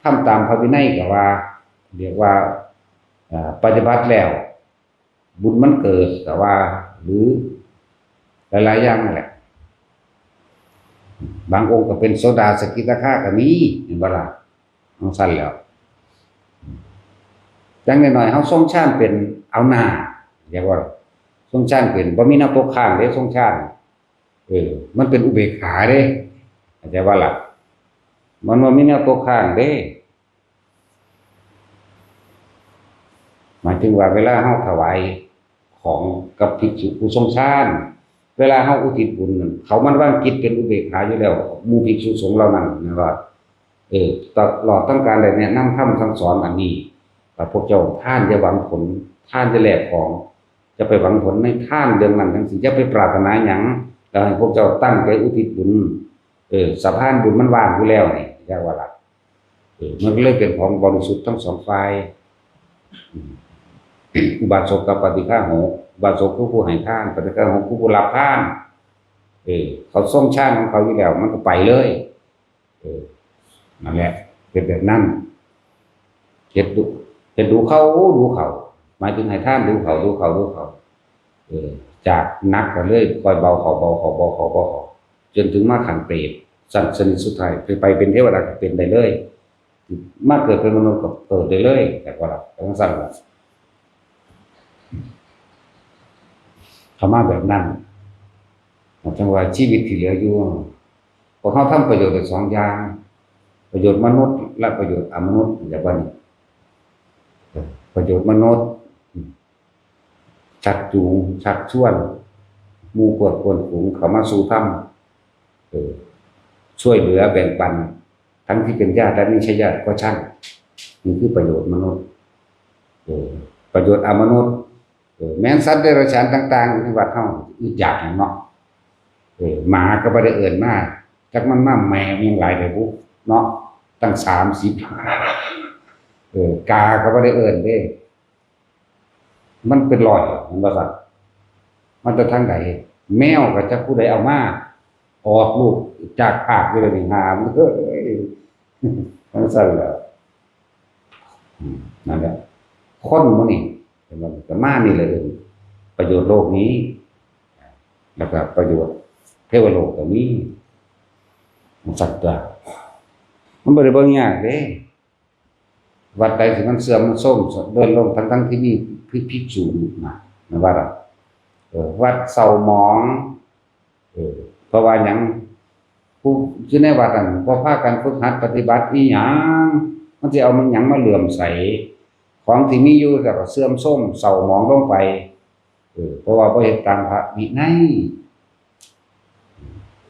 ทำตามพระวินัยก็ว่าเรียกว่าปฏิบัติแล้วบุญมันเกิดก็ว่าหรือหลายๆอย่างนั่นแหละบางองค์ก็เป็นโสดาสกิทาคาก็มีเห็นบ่ล่ะเฮาซั่นแล้วจังน้อยๆเฮาทรงฌานเป็นเอาหน้าเรียกว่าทรงฌานเป็นบ่มีแนวตกข้างเด้ทรงฌานมันเป็นอุเบกขาเด้เข้าใจว่าล่ะมันบ่มีแนวตกข้างเด้หมายถึงว่าเวลาเฮาถวายของกับภิกษุผู้ทรงฌานเวลาเฮาอุทิศบุญนั่นเขามันวางจิตเป็นอุเบกขาอยู่แล้วหมู่ภิกษุสงฆ์เหล่านั้นนะว่าตลอดต้องการได้แนะนำธรรมสั่งสอนอันนี้ ว่าพวกเจ้าท่านจะหวังผลท่านจะแลกของจะไปหวังผลในท่านเรื่องนั้นทั้งสิ้นจะไปปรารถนาหยังแล้วให้พวกเจ้าตั้งใจอุทิศบุญสะพานบุญมันว่างอยู่แล้วนี่เรียกว่าล่ะมันก็เลยเป็นของบริสุทธิ์ทั้งสองฝ่ายอุบาสกกับปฏิฆาหกอุบาสกผู้ให้ทานปฏิฆาหกผู้รับทานเขาส่งชาติของเขาอยู่แล้วมันก็ไปเลยนั่นแหละเป็นแบบนั้นเฮ็ดดูเขาหมายถึงให้ท่านดูเขาจากนักก็เลยคอยเบาเขาจนถึงมาขันเปรตสันสนิทสุดท้ายไปเป็นเทวดาก็เป็นได้เลยมาเกิดเป็นมนุษย์ก็เกิดได้เลยแต่ว่าเราต้องสั่งว่าเขามาแบบนั้นจังว่าชีวิตที่เหลืออยู่พอเขาทำประโยชน์ได้สองอย่างประโยชน์มนุษย์และประโยชน์อมนุษย์อย่างว่านี้ประโยชน์มนุษย์ชักจูงชักชวนหมู่พวกคนฝูงเขามาสู่ธรรมช่วยเหลือแบ่งปันทั้งที่เป็นญาติและไม่ใช่ญาติก็ช่างนี่คือประโยชน์มนุษย์ประโยชน์อมนุษย์แม้นสัตว์เดรัจฉานต่างๆในวัดเฮาอึดอยากเนาะหมาก็บ่ได้เอิ้นมาจักมันมาแมวยังหลายได้บุเนาะตั้ง30กาก็บ่ได้เอิ้นเด้มันเป็นร้อยมันบ่ซั่นมันจะทางใดแมวก็จักผู้ใดเอามาออกลูกจากปากอยู่เลยนี่หามมันซั่นแหละนั่นแหละคนมื้อนี้มันก็มานี่เลยประโยชน์โลกนี้แล้วก็ประโยชน์เทวโลกก็มีมันสัตว์ตัวมันบ่ได้เบิ่งยากเด้วัดใดที่มันเสื่อมมันโทรมเดินลงทั้งที่มีภิกษุนะว่าล่ะวัดเศร้าหมองเพราะว่าหยังผู้อยู่ในวัดนั้นบ่พากันฝึกหัดปฏิบัติอีหยังมันสิเอามันหยังมาเหลื่อมใสของที่มีอยู่ก็เสื่อมโทรมเศร้าหมองลงไปเพราะว่าบ่เฮ็ดตามพระวินัย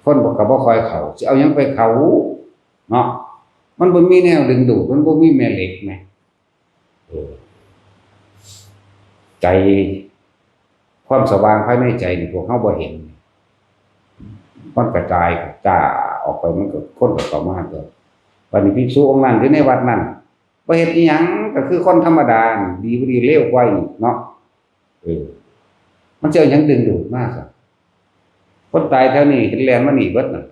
คนก็บ่ค่อยเข้าสิเอาหยังไปเข้าเนาะมันบ่มีแนวดึงดูดมันบ่มีแม่เหล็กแหมใจความสว่างภายในใจนี่พวกเฮาบ่เห็นมันกระจายจ้าออกไปมันก็คนก็เข้ามาก็วันนี้ภิกษุองค์นั้นอยู่ในวัดนั้นบ่เฮ็ดอีหยังก็คือคนธรรมดาดีบ่ดีเลวกว่าอีกเนาะมันจะเอาหยังดึงดูดมาซะคนตายแถวนี้เห็นแลนมานี่เบิดน่ะ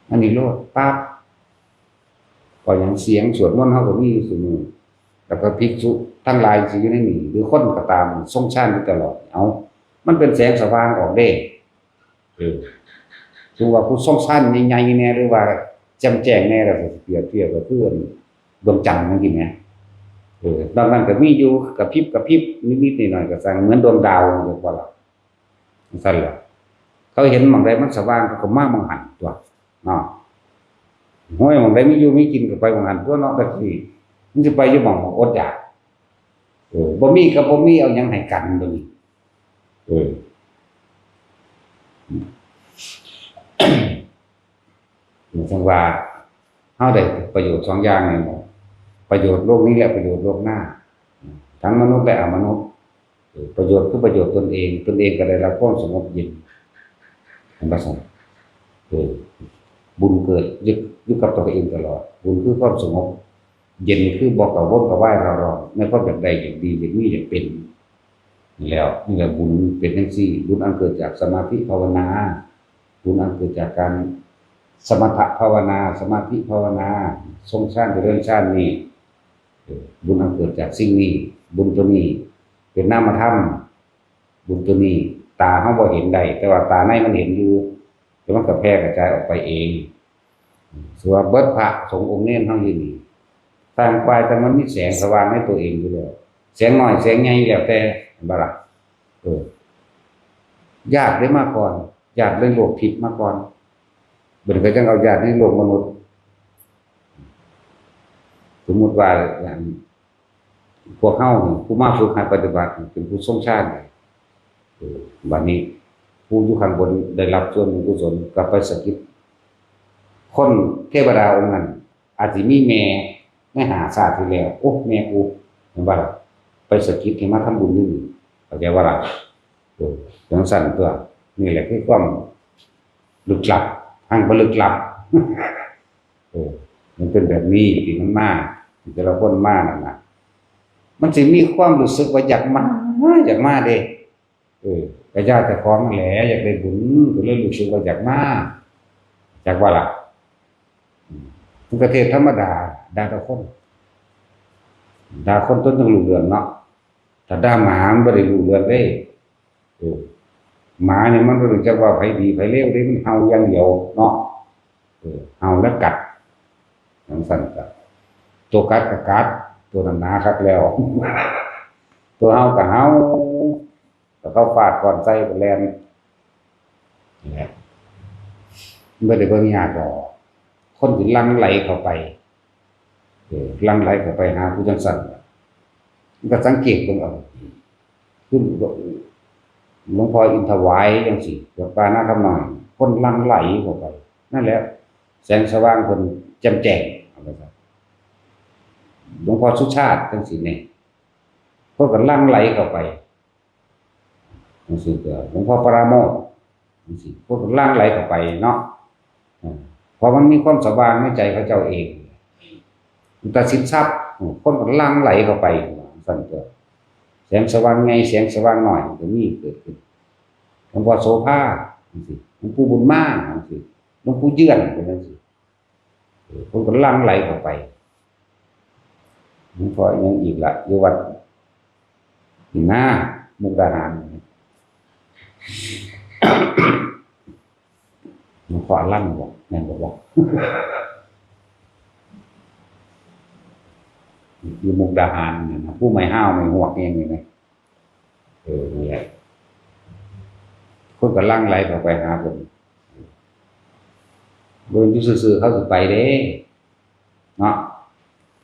อันนี้โลดปั๊บก็อย่างเสียงสวดมนต์เฮาก็มีอยู่ซุมื้อแล้วก็ภิกษุทั้งหลายสิอยู่ในนี้หรือคนก็ตามทรงฌานอยู่ตลอดเอามันเป็นแสงสว่างออกเด้ถึงว่าผู้ทรงฌานใหญ่ๆแน่หรือว่าแจ่มแจ้งแน่แล้วก็เปรียบเทียบกับเพื่อนดวงจันทร์จังซี่แหมบางนั้นก็มีอยู่กระพริบนิดๆหน่อยๆก็สั่งเหมือนดวงดาวจังว่าล่ะซั่นล่ะเขาเห็นหม้องใดมันสว่างเขาก็มามองหันตัวเนาะห้วยหม้องใดมีอยู่มีกินก็ไปหม้องหันตัวเนาะแต่สิมันสิไปอยู่หม้องอดอยากบ่มีก็บ่มีเอาหยังให้กันตัวนี้จังว่าเฮาได้ประโยชน์2อย่างนี่เนาะประโยชน์โลกนี้และประโยชน์โลกหน้าทั้งมนุษย์และอมนุษย์ประโยชน์คือประโยชน์ตนเองก็ได้รับความสงบเย็นอันประเสริฐบุญเกิดอยู่กับตัวเองตลอดบุญคือความสงบเย็นคือบอกกับวนกับไหว้เราในความแบบใดอย่างดีอย่างนี้อย่างเป็นแล้วนี่แหละบุญเป็นจังซี่บุญอันเกิดจากสมาธิภาวนาบุญอันเกิดจากการสมถะภาวนาสมาธิภาวนาทรงฌานเรื่องฌานนี้บุญอันเกิดจากสิ่งนี้บุญตัวนี้เป็นนามธรรมบุญตัวนี้ตาเฮาบ่เห็นได้แต่ว่าตาในมันเห็นอยู่แต่มันก็แพร่กระจายออกไปเองส่วนเบิดพระสงฆ์องค์เน้นเฮาอยู่นี่ต่างฝ่ายแต่มันมีแสงสว่างในตัวเองอยู่แล้วแสงน้อยแสงใหญ่แล้วแต่บ่ล่ะญาติได้มาก่อนญาติในโลกทิพย์มาก่อนเบิ่นก็จังเอาญาติในโลกมนุษย์สมมุติว่าอย่างพวกเฮาผู้มาฝึกหัดปฏิบัติเป็นผู้ทรงฌานบัดนี้ผู้อยู่ข้างบนได้รับส่วนบุญกุศลกลับไปสะกิดคนเทวดาองค์นั้นอาจสิมีแม่ใน ไม่หาศาสตร์ที่แล้วโอ้แม่กูเห็นว่าล่ะไปสะกิดให้มาทำบุญนี่เข้าใจว่าล่ะจังสั่นตัวนี่แหละคือความลึกลับทางบ่ลึกลับมันเป็นแบบนี้ที่มันมาที่แต่ละคนมานั่นน่ะมันสิมีความรู้สึกว่าอยากมาเด้ก็ญาติเจ้าของนั่นแหละอยากได้บุญก็เลยรู้สึกว่าอยากมาจากว่าล่ะประเทศธรรมดาด่าแต่คนด่าคนต้นต้องรู้เรื่องเนาะถ้าด่าหมามันบ่ได้รู้เรื่องเด้หมาเนี่ยมันบ่รู้จักว่าไผดีไผเลวเด้มันเห่าอย่างเดียวเนาะเห่าแล้วกัดจังซั่นก็ตัวกัดก็กัดตัวนั้นหนาคักแล้วตัวเห่าก็เห่าแล้วเขาฟาดก่อนใส่ก็แล่นนี่แหละบ่ได้เบิ่งยากดอกคนที่ลังไหลเข้าไปลังไหลเข้าไปหาผู้จังซั่นมันก็สังเกตเบิ่งเอาคือหลวงพ่ออินทวายจังซี่กับปานาคำน้อยคนลังไหลเข้าไปนั่นแหละแสงสว่างเพิ่นแจ่มแจ้งเอาไปครับหลวงพ่อสุชาติจังซี่นี่เพิ่นก็ลังไหลเข้าไปจังซี่ก็หลวงพ่อปราโมทย์จังซี่เพิ่นก็ลังไหลเข้าไปเนาะเพราะมันมีความสว่างในใจเขาเจ้าเองแต่สินทรัพย์คนก็ลังไหลเข้าไปสั่นตัวแสงสว่างไงแสงสว่างหน่อยก็มีเกิดขึ้นหลวงพ่อโสภาจังซี่หลวงปู่บุญมาจังซี่หลวงปู่เยื่อนจังซี่คนก็ลังไหลเข้าไปหลวงพ่อยังอีกละอยู่วัดที่หน้ามุกดาหารหลวงพ่อลั่นบอกแม่นบอกอยู่มุกดาหารเนี่ยนะผู้ไม่ห้าวไม่หวกเองนี่นะนี่แหละคนก็ลังไหลเข้าไปหาคนเบิ่งอยู่ซื่อๆเขาสิไปเด้เนาะ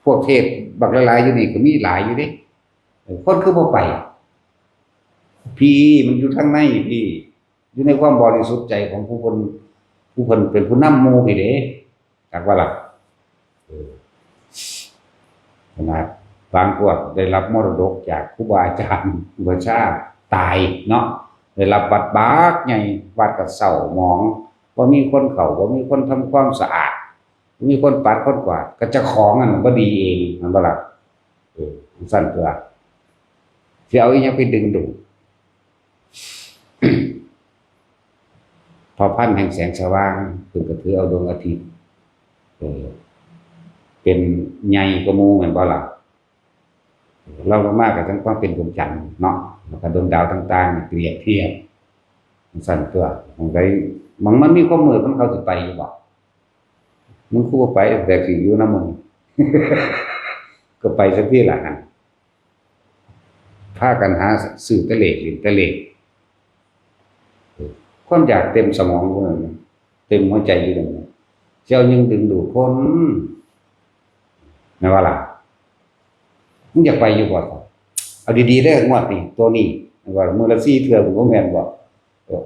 พวกเทศบักหลายๆอยู่นี่ก็มีหลายอยู่เด้คนคือบ่ไปพี่มันอยู่ทางในพี่อยู่ในความบริสุทธิ์ใจของผู้คนเป็นผู้นำหมู่นี่เด้จักว่าล่ะขนาดบางพวกได้รับมรดกจากครูบาอาจารย์อุปชาตายเนาะได้รับวัดบากใหญ่วัดก็เศร้าหมองบ่มีคนเข้าบ่มีคนทำความสะอาดบ่มีคนปัดคนกวาดก็เจ้าของนั่นบ่ดีเองมันบ่ล่ะสั่นตัวสิเอาอีหยังไปดึงดูดพอพันแห่งแสงสว่างเพิ่นก็ถือเอาดวงอาทิตย์เป็นใหญ่กว่าหมู่แม่นบ่ล่ะเราลงมาก็ทั้งความเป็นดวงจันทร์เนาะแล้วก็ดวงดาวต่างๆเปรียบเทียบสั่นตัวของใดมันมีความมืดมันเขาสิไปอยู่บ่มึงคือบ่ไปแต่สิอยู่นำมึง ก็ไปสักทีล่ะหั่นพากันหาสื่อตะเลหรือตะเลความอยากเต็มสมองคนนั้นเต็มหัวใจอยู่นั่นเจ้ายังดึงดูดคนนะว่าล่ะมึงอยากไปอยู่บ่เอาดีๆเด้องวดนี้ตัวนี้ว่ามื้อละ4เทื่อผมก็แม่นบ่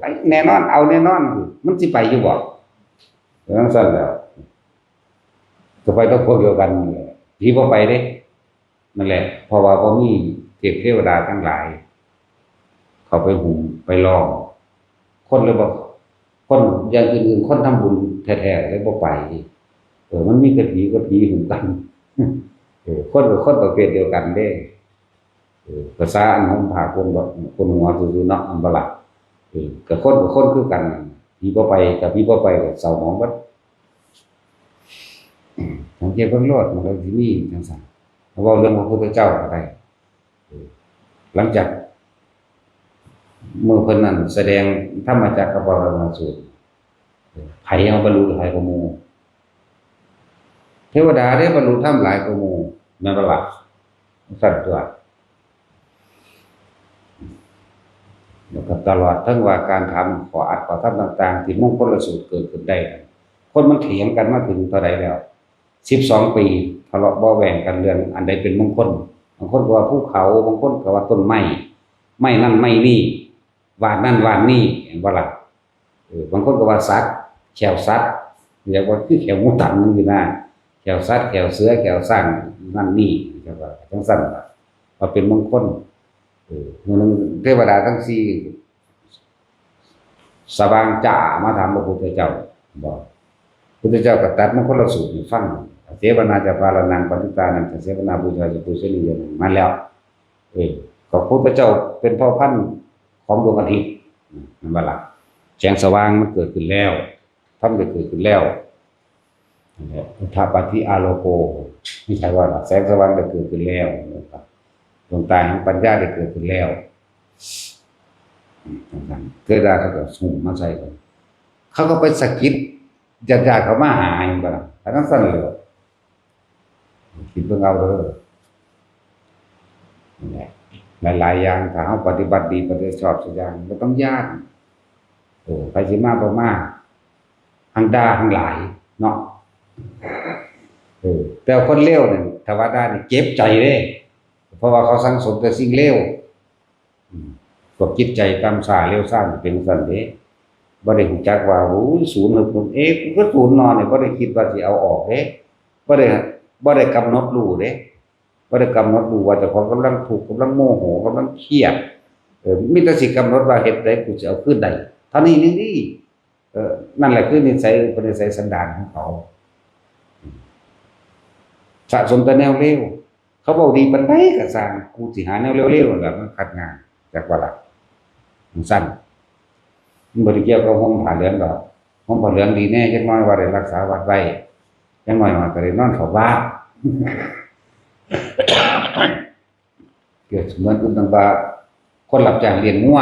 ไอ้แน่นอนเอาแน่นอนมันสิไปอยู่บ่จังซั่นแล้วก็ไปต้องพวกเดียวกันนั่นแหละที่บ่ไปเด้นั่นแหละเพราะว่าบ่มีเทพเทวดาทั้งหลายเข้าไปหุมไปล้อมคนเลยบอกคนอย่างอื่นๆคนทำบุญแท้ๆเลยบ่ไปมันมีกะผีหุ่นกันคนกับคนประเภทเดียวกันเด้ภาษาอันของภาคคนหัวซื่อๆเนาะอันบ่ล่ะกับคนคือกันผีบ่ไปกับผีบ่ไปก็เศร้าหมองเบิดสังเกตเบิ่งโลดมันก็สิมีจังซั่นเว้าเรื่องพระพุทธเจ้าก็ได้หลังจากเมื่อเพิ่นนั้นแสดงธรรมจักรปรณสูตรไผเอาบรรลุหลายกว่าหมู่เทวดาได้บรรลุธรรมหลายกว่าหมู่นั่นบ่ล่ะสั่นตัวแล้วก็ตลอดทั้งว่าการทำขออัดขอทำต่างๆที่มงคลสูตรเกิดขึ้นได้คนมันเถียงกันมาถึงเท่าใดแล้ว12ปีทะเลาะเบาะแว้งกันเรื่องอันใดเป็นมงคลบางคนก็ว่าภูเขาบางคนก็ว่าต้นไม้นั่นไม้นี่วาดนั่นวาดนี่เห็นบ่ล่ะบางคนก็ว่าสัตว์แขวสัตว์เรียกว่าคือแขวหมูตันนั่นอยู่นะแข ก้วสัตว์แก้วเสือแก้วสร้างนั่นนี่จังว่าจังซั่นล่ะว่าเป็นมงคลมื้อนึงเทวดาทั้งสี่สว่างจ้ามาถามพระพุทธเจ้าบอกพุทธเจ้าก็ตรัสมงคลสูตรให้ฟังเสวนาจะพาลนังปฏิตานังเสวนาบูชาจะปุชนียนังมาแล้วก็พุทธเจ้าเป็นเผ่าพันธุ์ของดวงอาทิตย์นั่นว่าล่ะแสงสว่างมันเกิดขึ้นแล้วธรรมได้เกิดขึ้นแล้วนั่นแหละพุทธปฏิอาโลโกไม่ใช่ว่าแสงสว่างได้เกิดขึ้นแล้วนะครับดวงตาแห่งปัญญาได้เกิดขึ้นแล้วเทวดาเขาก็สุ่มมาใส่กันเขาก็ไปสะกิดญาติๆเขามาหาอย่างนั้นทั้งสั้นเลยคิดเบิ่งเอาเด้อนั่นแหละหลายๆอย่างถ้าเฮาปฏิบัติดีปฏิบัติชอบสักอย่างบ่ต้องย้านไปสิมาบ่มาหังด่าหังหลายเนาะแต่คนเลวนี่ถ้าว่าด่านี่เจ็บใจเด้เพราะว่าเขาสังสมแต่สิ่งเลวพวกจิตใจต่ำช้าเลวซ่านเป็นซั่นเด้บ่ได้รู้จักว่าโอ้ยศูนย์นึกกูก็ศูนย์นอนนี่บ่ได้คิดว่าสิเอาออกเด้บ่ได้กำหนดรู้เด้บ่ได้กำหนดรู้ว่าเจ้าของกำลังทุกข์กำลังโมโหกำลังเครียดมีแต่สิกำหนดว่าเฮ็ดใดกูสิเอาคืนได้เท่านี้นี่นั่นแหละคือนิสัยสันดานของเขาสะสมแต่แนวเลวเขาบอกดีปานใดก็สร้างกูสิหาแนวเลวๆนั่นล่ะมันขัดงานจักว่าล่ะมันสั้นมันบ่ได้เกี่ยวกับห่มผ้าเหลืองดอกห่มผ้าเหลืองดีแน่จักหน่อยว่าได้รักษาวัดไว้จักหน่อยว่าก็ได้นอนเข้าวัดเกิดเหมือนกับดังว่าคนรับจ้างเลี้ยงงัว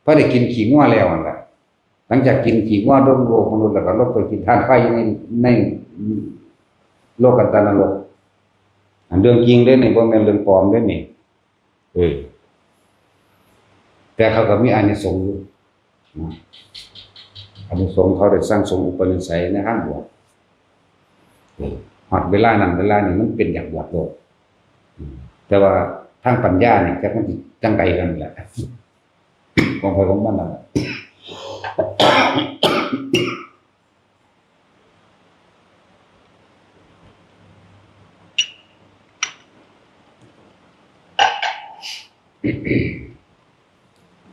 พอได้กินขี้งัวแล้วนั่นแหละหลังจากกินขี้งัวโดนโลกมนุษย์แล้วก็ลงไปกินทานไฟในโลกกันตานรกอันเรื่องจริงเด้นี่บ่แม่นเรื่องปลอมเด้นี่แต่เขาก็มีอานิสงส์อยู่อานิสงส์เขาได้สร้างสมอุปนิสัยในทางบวชฮอดเวลานั้นเวลานี้มันเป็นอย่างบวชโลกแต่ว่าทางปัญญาเนี่ยจักมันสิจังไดกันแหละของใครของมันนั่นแหละ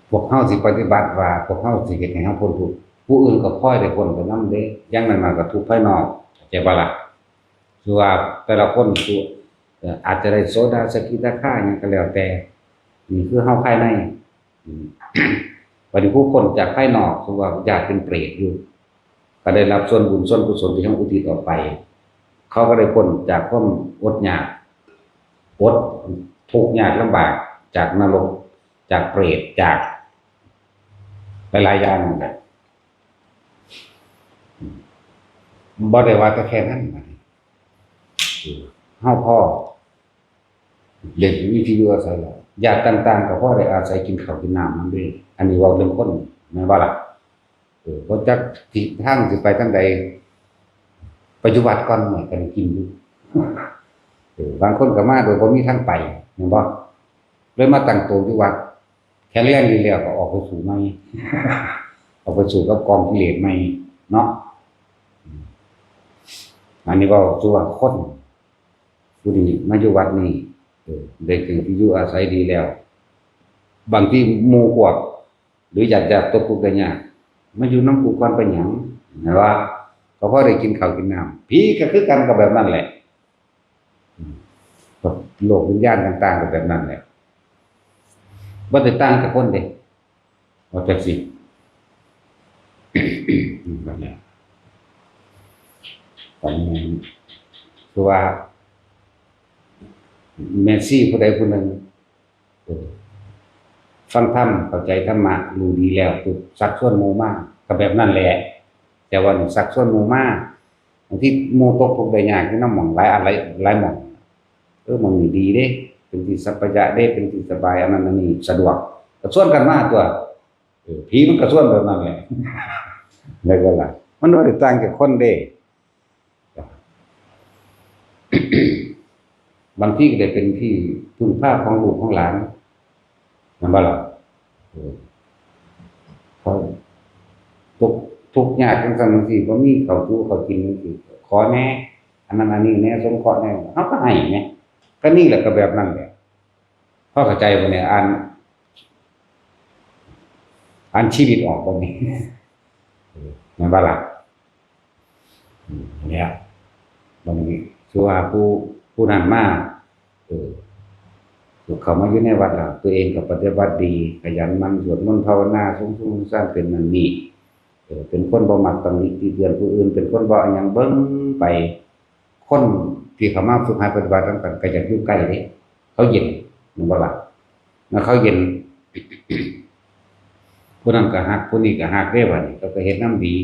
พวกเฮาสิปฏิบัติว่าพวกเฮาสิเฮ็ดให้เฮาพ้นทุกข์ผู้อื่นก็พลอยได้พ้นไปนำเด้อย่างนั้นมาก็ทุกข์ภายนอกเข้าใจบ่ล่ะคือว่าแต่ละคนอาจจะได้โสดาสกิทาคาหยังก็แล้วแต่นี่คือเฮาภายในบัดนี้ผู้คนจากภายนอกคือว่าญาติเป็นเปรตอยู่ก็ได้รับส่วนบุญส่วนกุศลที่เฮาอุทิศออกไปเขาก็ได้พ้นจากความอดอยากอดทุกข์ยากลำบากจากนรกจากเปรตจากหลายๆอย่างนั่นแหละบ่ได้ว่าแต่แค่นั้นเฮาพ่อเล่นวิทยุอาศัยแล้วญาติต่างๆก็พอได้อาศัยกินข้าวกินน้ำนำด้วยอันนี้เว้าเรื่องคนแม่นบ่ล่ะบ่จักทิศทางสิไปทางใดปัจจุบันก่อนเหมือนกันกินอยู่บางคนก็มาโดยบ่มีทางไปแม่นบ่เลยมาตั้งตัวอยู่วัดแค่เรียนดีแล้วก็ออกไปสู่ใหม่ออกไปสู่กับกองกิเลสใหม่เนาะอันนี้เว้าสู่ว่าคนผู้นี้มาอยู่วัดนี้ได้ถึงที่อยู่อาศัยดีแล้วบางที่หมู่พวกหรือญาติๆตกทุกข์ได้ยากมาอยู่นำกูก่อนไปหยังนะว่าก็พอได้กินข้าวกินน้ำผีก็คือกันก็แบบนั้นแหละโลกวิญญาณต่างๆก็แบบนั้นแหละบ่ได้ต่างกับคนเด้ว่าจังซี่แบบนี้ตอนนี้คือว่าเมสซี่ผู้ใดผู้หนึ่งฟังธรรมเข้าใจธรรมะรู้ดีแล้วคือสักส่วนหมู่มากก็แบบนั้นแหละแต่ว่าสักส่วนหมู่มากบางทีหมู่ตกทุกข์ได้ยากที่นำหม่องหลายอันหลายหม่องหม่องนี้ดีเด้เป็นที่สัพพยะเด้เป็นที่สบายอันนั้นอันนี้สะดวกก็ส่วนกันมาตัวผีมันก็ส่วนแบบนั้นแหละแล้วก็ล่ะมันบ่ได้ต่างจากคนเด้บางที่ก็ได้เป็นที่พึ่งพาของลูกของหลานนั่นบ่ล่ะเขาทุกข์ยากจังซั่นจังซี่บ่มีข้าวสู้ข้าวกินจังซี่ขอแน่ อันนั้นอันนี้แน่สงเคราะห์แน่เขาก็ให้เนี่ยก็นี่แหละก็แบบนั้นแหละพ่อเข้าใจบ่เนี่ยอ่านชีวิตออกบ่นี่แม่นบ่ล่ะเนี่ยบ่นี้คือว่าผู้นั้นมาเขามาอยู่ในวัดแล้วตัวเองก็ปฏิบัติดีขยันหมั่นสวดมนต์ภาวนาสงสร้างเป็นนั่นนี่เป็นคนบ่มักตำหนิติเตียนผู้อื่นเป็นคนบ่หยังเบิ่งไปคนที่เขามาฝึกหัดปฏิบัตินำกันก็อยากอยู่ใกล้เด้เขาเย็นแม่นบ่ล่ะแล้วเขาเย็น ผู้นั้นก็ฮักผู้นี้ก็ฮักได้บัดนี้ก็เฮ็ดน้ำดี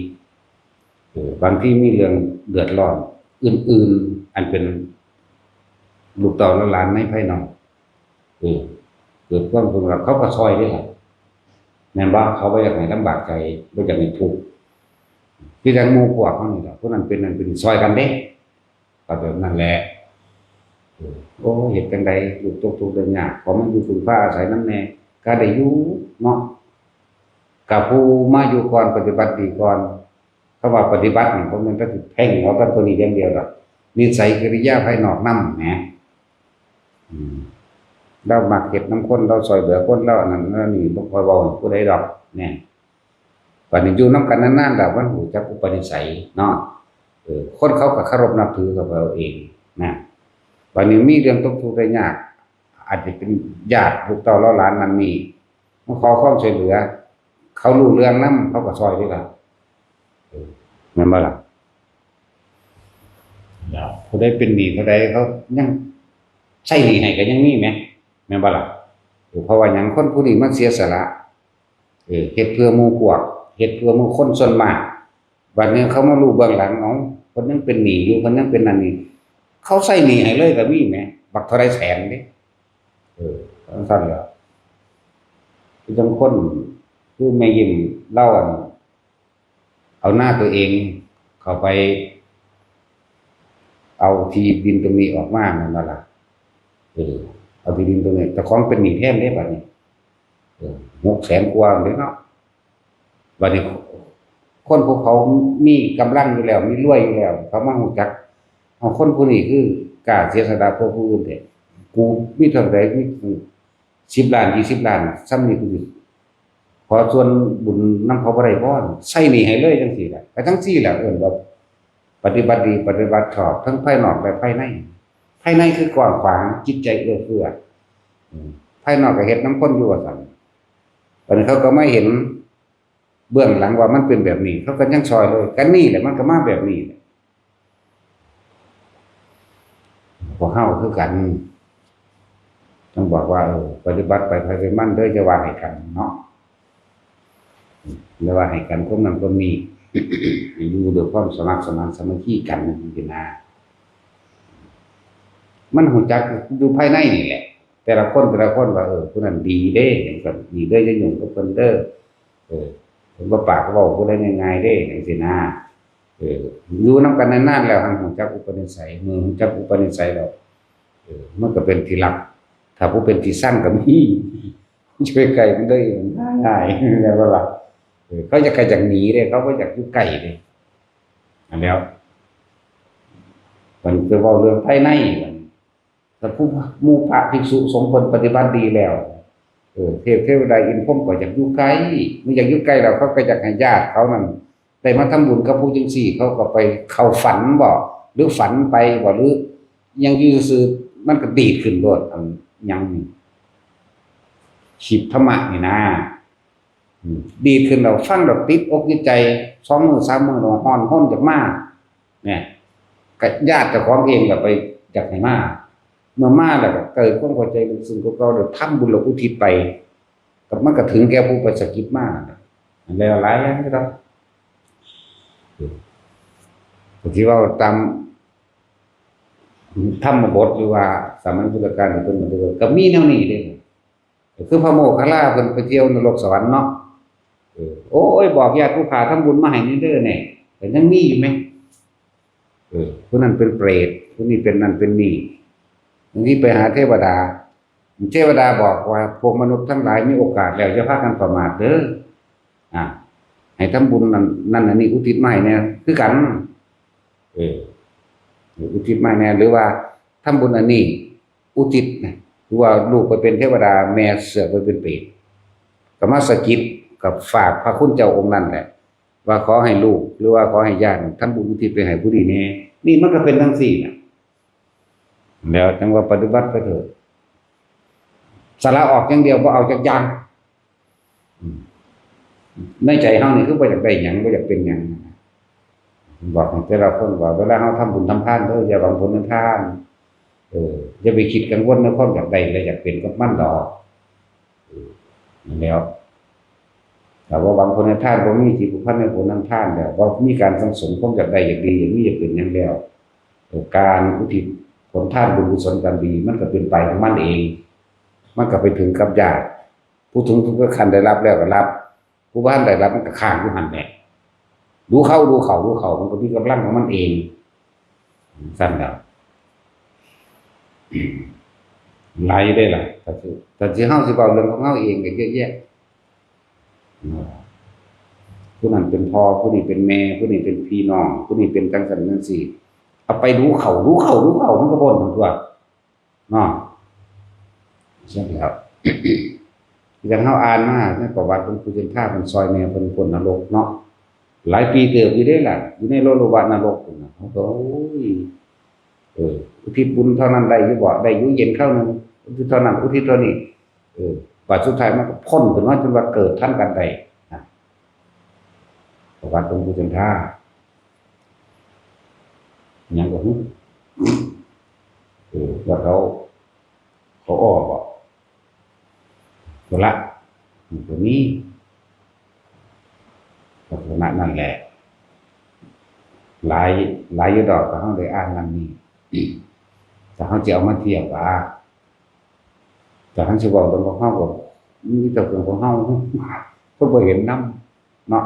บางทีมีเรื่องเดือดร้อนอื่นๆอันเป็นลูกเต้าและหลานในภายนอกเกิดความทุกข์แล้วเขาก็ซอยได้ล่ะแม่นบ่เขาบ่อยากให้ลำบากใจบ่อยากให้ทุกข์ที่จังหมู่พวกเขานี่ล่ะผู้นั้นเป็นนั่นเป็นซอยกันเด้ก็แบบนั้นแหละโอ้เฮ็ดจังได๋ลูกตกทุกข์ได้ยากขอมาอยู่พึ่งพาอาศัยนำแน่ก็ได้อยู่เนาะกับผู้มาอยู่ก่อนปฏิบัติดีก่อนคำว่าปฏิบัตินี่บ่แม่นก็สิเพ่งเอาแต่ตัวนี้อย่างเดียวดอกนิสัยกิริยาภายนอกนำแหมเรามักเฮ็ดนำคนเราช่วยเหลือคนเราอันนั้นนี่บ่ค่อยเว้าให้ผู้ใดดอกแน่บัดนี้อยู่นำกันนานๆแล้วมันรู้จักอุปนิสัยเนาะคนเขาก็เคารพนับถือกับเราเองนะบัดนี้มีเรื่องตกทุกข์ได้ยากอาจจะเป็นญาติลูกเต้าหลานนั่นนี่มาขอความช่วยเหลือเขารู้เรื่องนำเขาก็ช่วยด้วยล่ะแม่นบ่ล่ะแล้วผู้ใดเป็นหนี้ผู้ใดเขายังใช้หนี้ให้ก็ยังมีแหมแม่นบ่ล่ะเพราะว่าหยังคนผู้นี้มันเสียสละเฮ็ดเพื่อหมู่พวกเฮ็ดเพื่อหมู่คนส่วนมากบัดนี้เขามารู้เบื้องหลังเอาคนยังเป็นหนี้อยู่คนยังเป็นนั่นนี่เขาใช้หนี้ให้เลยก็มีแหมบักเท่าไรแสนเด้ซั่นแหละคือจังคนคือแม่ยิ้มเล่าเอาหน้าตัวเองเข้าไปเอาที่ดินตรงนี้ออกมานั่นน่ะล่ะเอาที่ดินตรงนี้แต่ของเป็นหนี้แท้เด้บัดนี้600,000กว่าเด้เนาะบัดนี้คนพวกเขามีกำลังอยู่แล้วมีรวยอยู่แล้วเขามารู้จักเอาคนผู้นี้คือกล้าเสียสละเพื่อผู้อื่นแท้กูมีเท่าใดมี10 ล้าน20 ล้านซ้ำนี่กูขอส่วนบุญนำเขาบ่ได้พรใช้หนี้ให้เลยจังซี่แหละก็จังซี่แหละว่าปฏิบัติดีปฏิบัติชอบทั้งภายนอกและภายในภายในคือกว้างขวางจิตใจเอื้อเฟื้อภายนอกก็เฮ็ดนำคนอยู่ว่าซั่นบัดนี้เขาก็ไม่เห็นเบื้องหลังว่ามันเป็นแบบนี้เขาก็ยังซอยเลยกันนี่แหละมันก็มาแบบนี้แหละพวกเฮาคือกันต้องบอกว่าปฏิบัติไปไผไปมันเด้อจะว่าให้กันเนาะแล้วว่าให้กันคนนั้นคนนี้ อยู่ด้วยความสมัครสมานสามัคคีกันนี่นะมันรู้จักอยู่ภายในนี่แหละแต่ละคนว่าผู้นั้นดีเด้จังซั่นดีเด้อจะยุ่งกับเพิ่นเด้อผมบ่ปากเว้าผู้ใดง่ายๆเด้จังซี่นะอยู่นำกันนานๆแล้วหันรู้จักอุปนิสัยเมื่อรู้จักอุปนิสัยแล้วมันก็เป็นที่รักถ้าผู้เป็นที่สั่งก็มีช่วยไกลมันได้ง่ายๆแล้วว่าเขาจะไกลจากหนีเด้เขาบ่อยากอยู่ใกล้เด้อันแล้วมันคือเว้าเรื่องภายในมันถ้าผู้หมู่พระภิกษุสงฆ์เพิ่นปฏิบัติดีแล้วเทวดาอินพรหมก็อยากอยู่ไกลมันอยากอยู่ใกล้แล้วเขาก็อยากให้ญาติเขานั่นได้มาทำบุญกับผู้จังซี่เขาก็ไปเข้าฝันบ่หรือฝันไปบ่หรือยังอยู่ซื่อมันก็ดีดขึ้นโลดอันยังขีบธรรมะนี่นะดีขึ้นเราฟังเราติดอกติดใจ2 มื้อ 3 มื้อเราฮ้อนฮ้อนจักมาเนี่ยก็ญาติเจ้าของเองก็ไปอยากให้มาเมื่อมาแล้วก็เกิดความเข้าใจลึกซึ้งกับเราเดี๋ยวทำบุญอุทิศไปก็มันก็ถึงแก่ผู้ไปสะกิดมาอันหลายๆอย่างนะครับที่ว่าตามธรรมบทหรือว่าสามัญพุทธการที่เพิ่นบอกก็มีแนวนี้เด้คือพระโมคคัลลาเพิ่นไปเที่ยวนรกสวรรค์เนาะโอ้ยบอกญาติผู้ขาทำบุญมาให้นี่เด้อแน่แต่ยังมีอยู่มั้ยผู้นั้นเป็นเปรตผู้นี้เป็นนั่นเป็นนี่บางทีไปหาเทวดาบอกว่าพวกมนุษย์ทั้งหลายมีโอกาสแล้วอย่าพากันประมาทเด้อให้ทำบุญนั่นอันนี้อุทิศมาให้แน่คือกัน อุทิศมาแน่หรือว่าทำบุญอันนี้อุทิศนะหรือว่าลูกไปเป็นเทวดาแม่เสือไปเป็นเปรตก็มาสะกิดกับฝากพระคุณเจ้าองค์นั้นแหละว่าขอให้ลูกหรือว่าขอให้ญาติทำบุญอุทิศไปให้ผู้ดีแน่นี่มันก็เป็นทั้งสี่นะแล้วจังว่าปฏิบัติไปเถอะสละออกอย่างเดียวบ่เอาจักอย่างในใจเฮานี่คือบ่อยากได้หยังบ่อยากเป็นหยังบอกให้แต่ละคนว่าเวลาเฮาทำบุญทำทานอย่าหวังผลทานอย่าไปคิดกังวลในความอยากได้และอยากเป็นกับมันดอกนั่นแล้วแต่ว่าหวังผลทานบ่มีจิตผูกพันในผลทานแล้วบ่มีการสังสมความอยากได้อยากดีอย่างนี้อยากเป็นหยังแล้วการอุทิศผลทานบุญกุศลกันดีมันก็เป็นไปของมันเองมันก็ไปถึงกับญาติผู้ถึงทุกขันได้รับแล้วก็รับผู้บ้านได้รับมันก็ข้างอยู่หันแหละดูเขามันก็มีกำลังของมันเองสั้นแล้วหลายได้ล่ะแต่สิเฮาสิเว้าเรื่องของเฮาเองก็เยอะแยะผู้นั้นเป็นพ่อผู้นี้เป็นแม่ผู้นี้เป็นพี่น้องผู้นี้เป็นจังซั่นจังซี่เอาไปดูเขามันก็บ่นตัวเนาะใช่แล้วอย่างเฮาอ่านมาในประวัติของผู้เป็นข้าเป็นซอยแม่เพิ่นพ้นนรกเนาะหลายปีเติบอยู่ได้ล่ะอยู่ในโลกนรกพุ่นน่ะเขาก็โอ้ยอุทิศบุญเท่านั้นได้อยู่บ่ได้อยู่เย็นเข้านึงอุทิศเท่านั้นอุทิศเท่านี้บัดสุดท้ายมันก็พ้นขึ้นมาจนว่าเกิดทันกันได้นะประวัติของผู้เป็นข้าหยังก็ว่าเขาอ้อบ่ตัวละตัวนี้ลักษณะนั่นแหละหลายอยู่ดอกก็เฮาได้อ่านนำนี้แต่เฮาจะเอามาเทียบว่าแต่เฮาสิเว้าเรื่องของเฮาก็มีแต่เรื่องของเฮาเพิ่นบ่เห็นนำเนาะ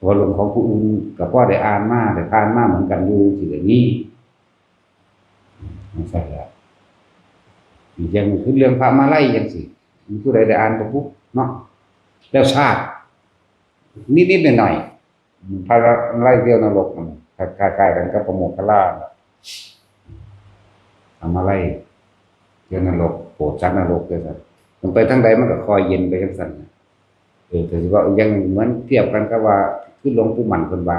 ว่าเรื่องของผู้อื่นก็พอได้อ่านมาได้ผ่านมาเหมือนกันอยู่สิอย่างนี้มันใช่แล้วอีกอย่างนึงคือเรื่องพระมาลัยจังซี่ผู้ใดได้อ่านบ่ปุ๊บเนาะแล้วทราบนิดๆหน่อยๆพระไล่เที่ยวนรกมันคล้ายๆกันกับพระโมคคัลลาทำอะไรเที่ยวนรกโปรดสัตว์นรกด้วยกันมันไปทางใดมันก็คอยเย็นไปจังซั่นแต่สิว่ายังเหมือนเทียบกันกับว่าคือหลวงปู่มั่นเพิ่นว่า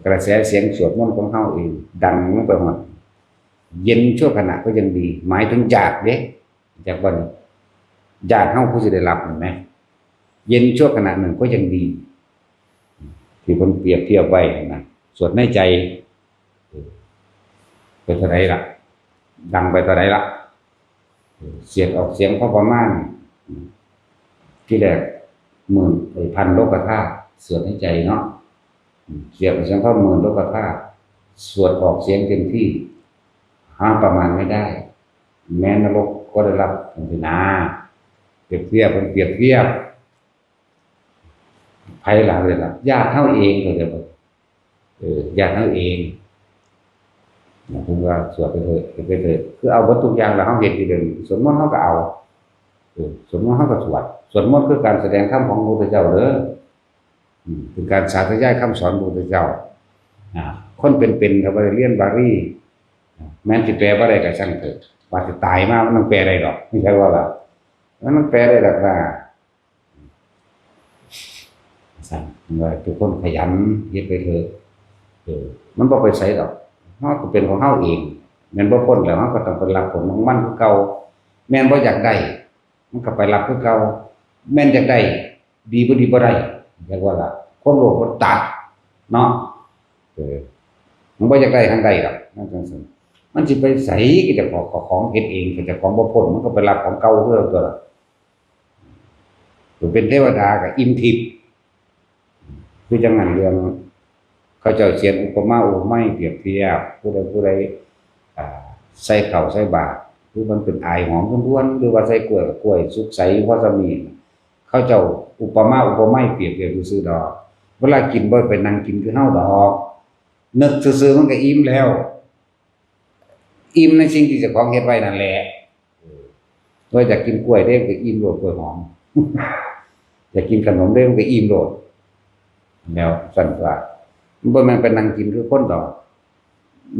กระแสเสียงสวดมนต์ของเฮาเองดังลงไปหมดเย็นชั่วขณะก็ยังดีหมายถึงญาติเด้จากบ่นี้ญาติเฮาผู้สิได้รับเห็นมั้ยเย็นชั่วขณะหนึ่งก็ยังดีที่เพิ่นเปรียบเทียบไว้นะสวดในใจไปเท่าไหร่ล่ะดังไปเท่าไหร่ล่ะเสียงออกเสียงพอประมาณที่แรกพันโลกธาตุสวดในใจเนาะเสียงพอ10,000โลกธาตุสวดออกเสียงเต็มที่หาประมาณไม่ได้แม้นรกก็ได้รับผลพินาเปรียบเทียบไผหลังเลยล่ะญาติเฮาเองก็ได้บ่ญาติเฮาเองถึงว่าสวดไปเถอะคือเอาเบิดทุกอย่างแล้วเฮาเฮ็ดอยู่เดี๋ยวนี้สวดมนต์เฮาก็เอาสวดมนต์เฮาก็สวดมนต์คือการแสดงธรรมของพระพุทธเจ้าเด้อเป็นการสาธยายคำสอนพระพุทธเจ้าคนเป็นๆถ้าบ่ได้เรียนบาลีแม้นสิแปลบ่ได้ก็ช่างเถอะว่าสิตายมามันต้องแปลได้ดอกไม่ใช่ว่าล่ะมันแปลได้ดอกล่ะสั่นว่าทุกคนขยันเฮ็ดไปเถอะมันบ่ไปไสดอกเฮาก็เป็นของเฮาเองแม่นบ่พ้นแล้วเฮาก็ต้องไปรับผลของมันคือเก่าแม่นบ่อยากได้มันก็ไปรับคือเก่าแม่นอยากได้ดีบ่ได้เรียกว่าล่ะความโลภมันตัดเนาะมันบ่อยากได้ทางใดดอกนั่นจังซั่นมันสิไปไสก็จะของเฮ็ดเองก็จะของบ่พ้นมันก็ไปรับของเก่าคือตัวล่ะเป็นเทวดาก็อิ่มทิพย์คือจังนั้นเรื่องเขาเจ้าเขียนอุปมาอุปไมยเปรียบเทียบผู้ใดใส่ข้าวใส่บาตรคือมันเป็นอายหอมล้วนๆหรือว่าใส่กล้วยสุกใสพอสมีเขาเจ้าอุปมาอุปไมยเปรียบเทียบซื่อๆดอกเวลากินบ่ไปนั่งกินคือเฮาดอกนึกซื่อๆมันก็อิ่มแล้วอิ่มในสิ่งที่เจ้าของเฮ็ดไว้นั่นแหละว่าอยากกินกล้วยได้ก็อิ่มโลดกล้วยหอมอยากกินขนมได้ก็อิ่มโลดแล้วสั่นว่าบ่แม่นไปนั่งกินคือคนดอก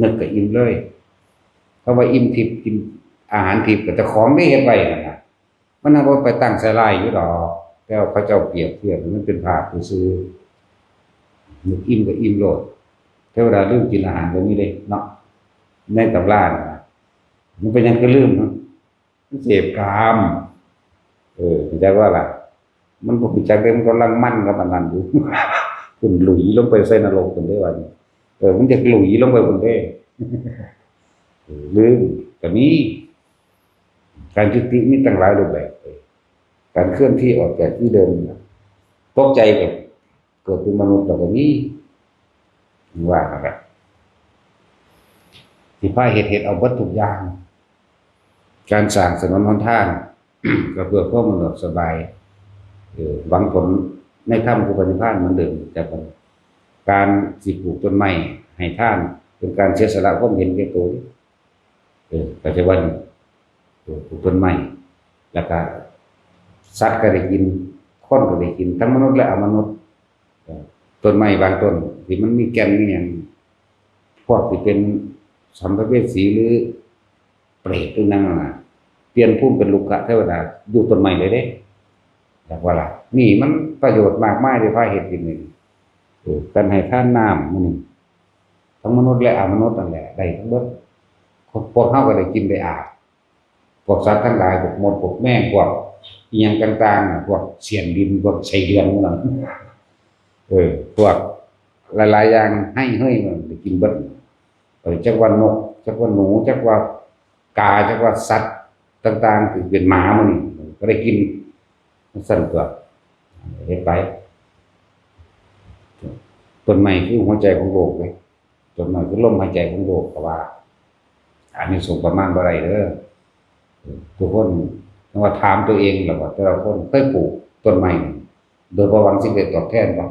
นึกก็อิ่มเลยเพราะว่าอิ่มทิพย์กินอาหารทิพย์ก็เจ้าของได้เฮ็ดไว้นั่นน่ะมันน่ะบ่ไปตั้งใส่ลายอยู่ดอกแต่ว่าเขาเจ้าเปรียบเทียบมันเป็นภาพซื่อๆนึกอิ่มก็อิ่มโลดเทวดาลืมกินอาหารก็มีเด้เนาะในตำราน่ะมันเป็นหยังก็ลืมเนาะมันเสพกามเข้าใจว่าล่ะมันบ่รู้จักเด้มันกำลังมั่นกับอันนั้นอยู่ ขึ้นหลุยลงไปใส่นรกพุ่นเด้ว่านี่มันจะหลุยลงไปพุ่นเด้ ลืมก็มีการจุติมีตั้งหลายรูปแบบการเคลื่อนที่ออกจากที่เดิมตกใจกับเกิดเป็นมนุษย์แล้วก็มีว่านะครับที่พาเหตุเอาเบิดทุกอย่างการสร้างถนนหนทาง ก็เพื่อความสะดวกสบายหวังผลในถ้ำกุปนิพพานเหมือนเดิมแต่การสิปลูกต้นไม้ให้ท่านเป็นการเสียสละความเห็นแก่ตัวปัจจุบันปลูกต้นไม้แล้วก็สัตว์ก็ได้กินคนก็ได้กินทั้งมนุษย์และอมนุษย์ต้นไม้บางต้นที่มันมีแก่นมีอย่างพวกที่เป็นสัมภเวสีหรือเปรตหรือนั่นน่ะเปลี่ยนภูมิเป็นลูกะเทวดาอยู่ต้นไม้เลยเด้อยากว่าล่ะนี่มันประโยชน์มากมายที่พาเฮ็ดกินนี่การให้ทานน้ำมื้อนี้ทั้งมนุษย์และอมนุษย์นั่นแหละได้ทั้งหมดพวกเขาก็ได้กินได้อาบพวกสัตว์ทั้งหลายพวกมดพวกแมงพวกอีหยังต่างๆพวกเสียนดินพวกไส้เดือนพวกนั้นพวกหลายๆอย่างให้เฮ้ยมันได้กินเบิดจักว่านกจักว่าหนูจักว่ากาจักว่าสัตว์ต่างๆที่เป็นหมามันนี่ก็ได้กินมันสั่นตัวเฮ็ดไปต้นไม้คือหัวใจของโลกเลยต้นไม้คือลมหายใจของโลกก็ว่าอันนี้ส่งประมาณบ่ได้เด้อทุกคนว่าถามตัวเองแล้วว่าแต่ละคนเคยปลูกต้นไม้โดยบ่หวังสิ่งใดตอบแทนบ่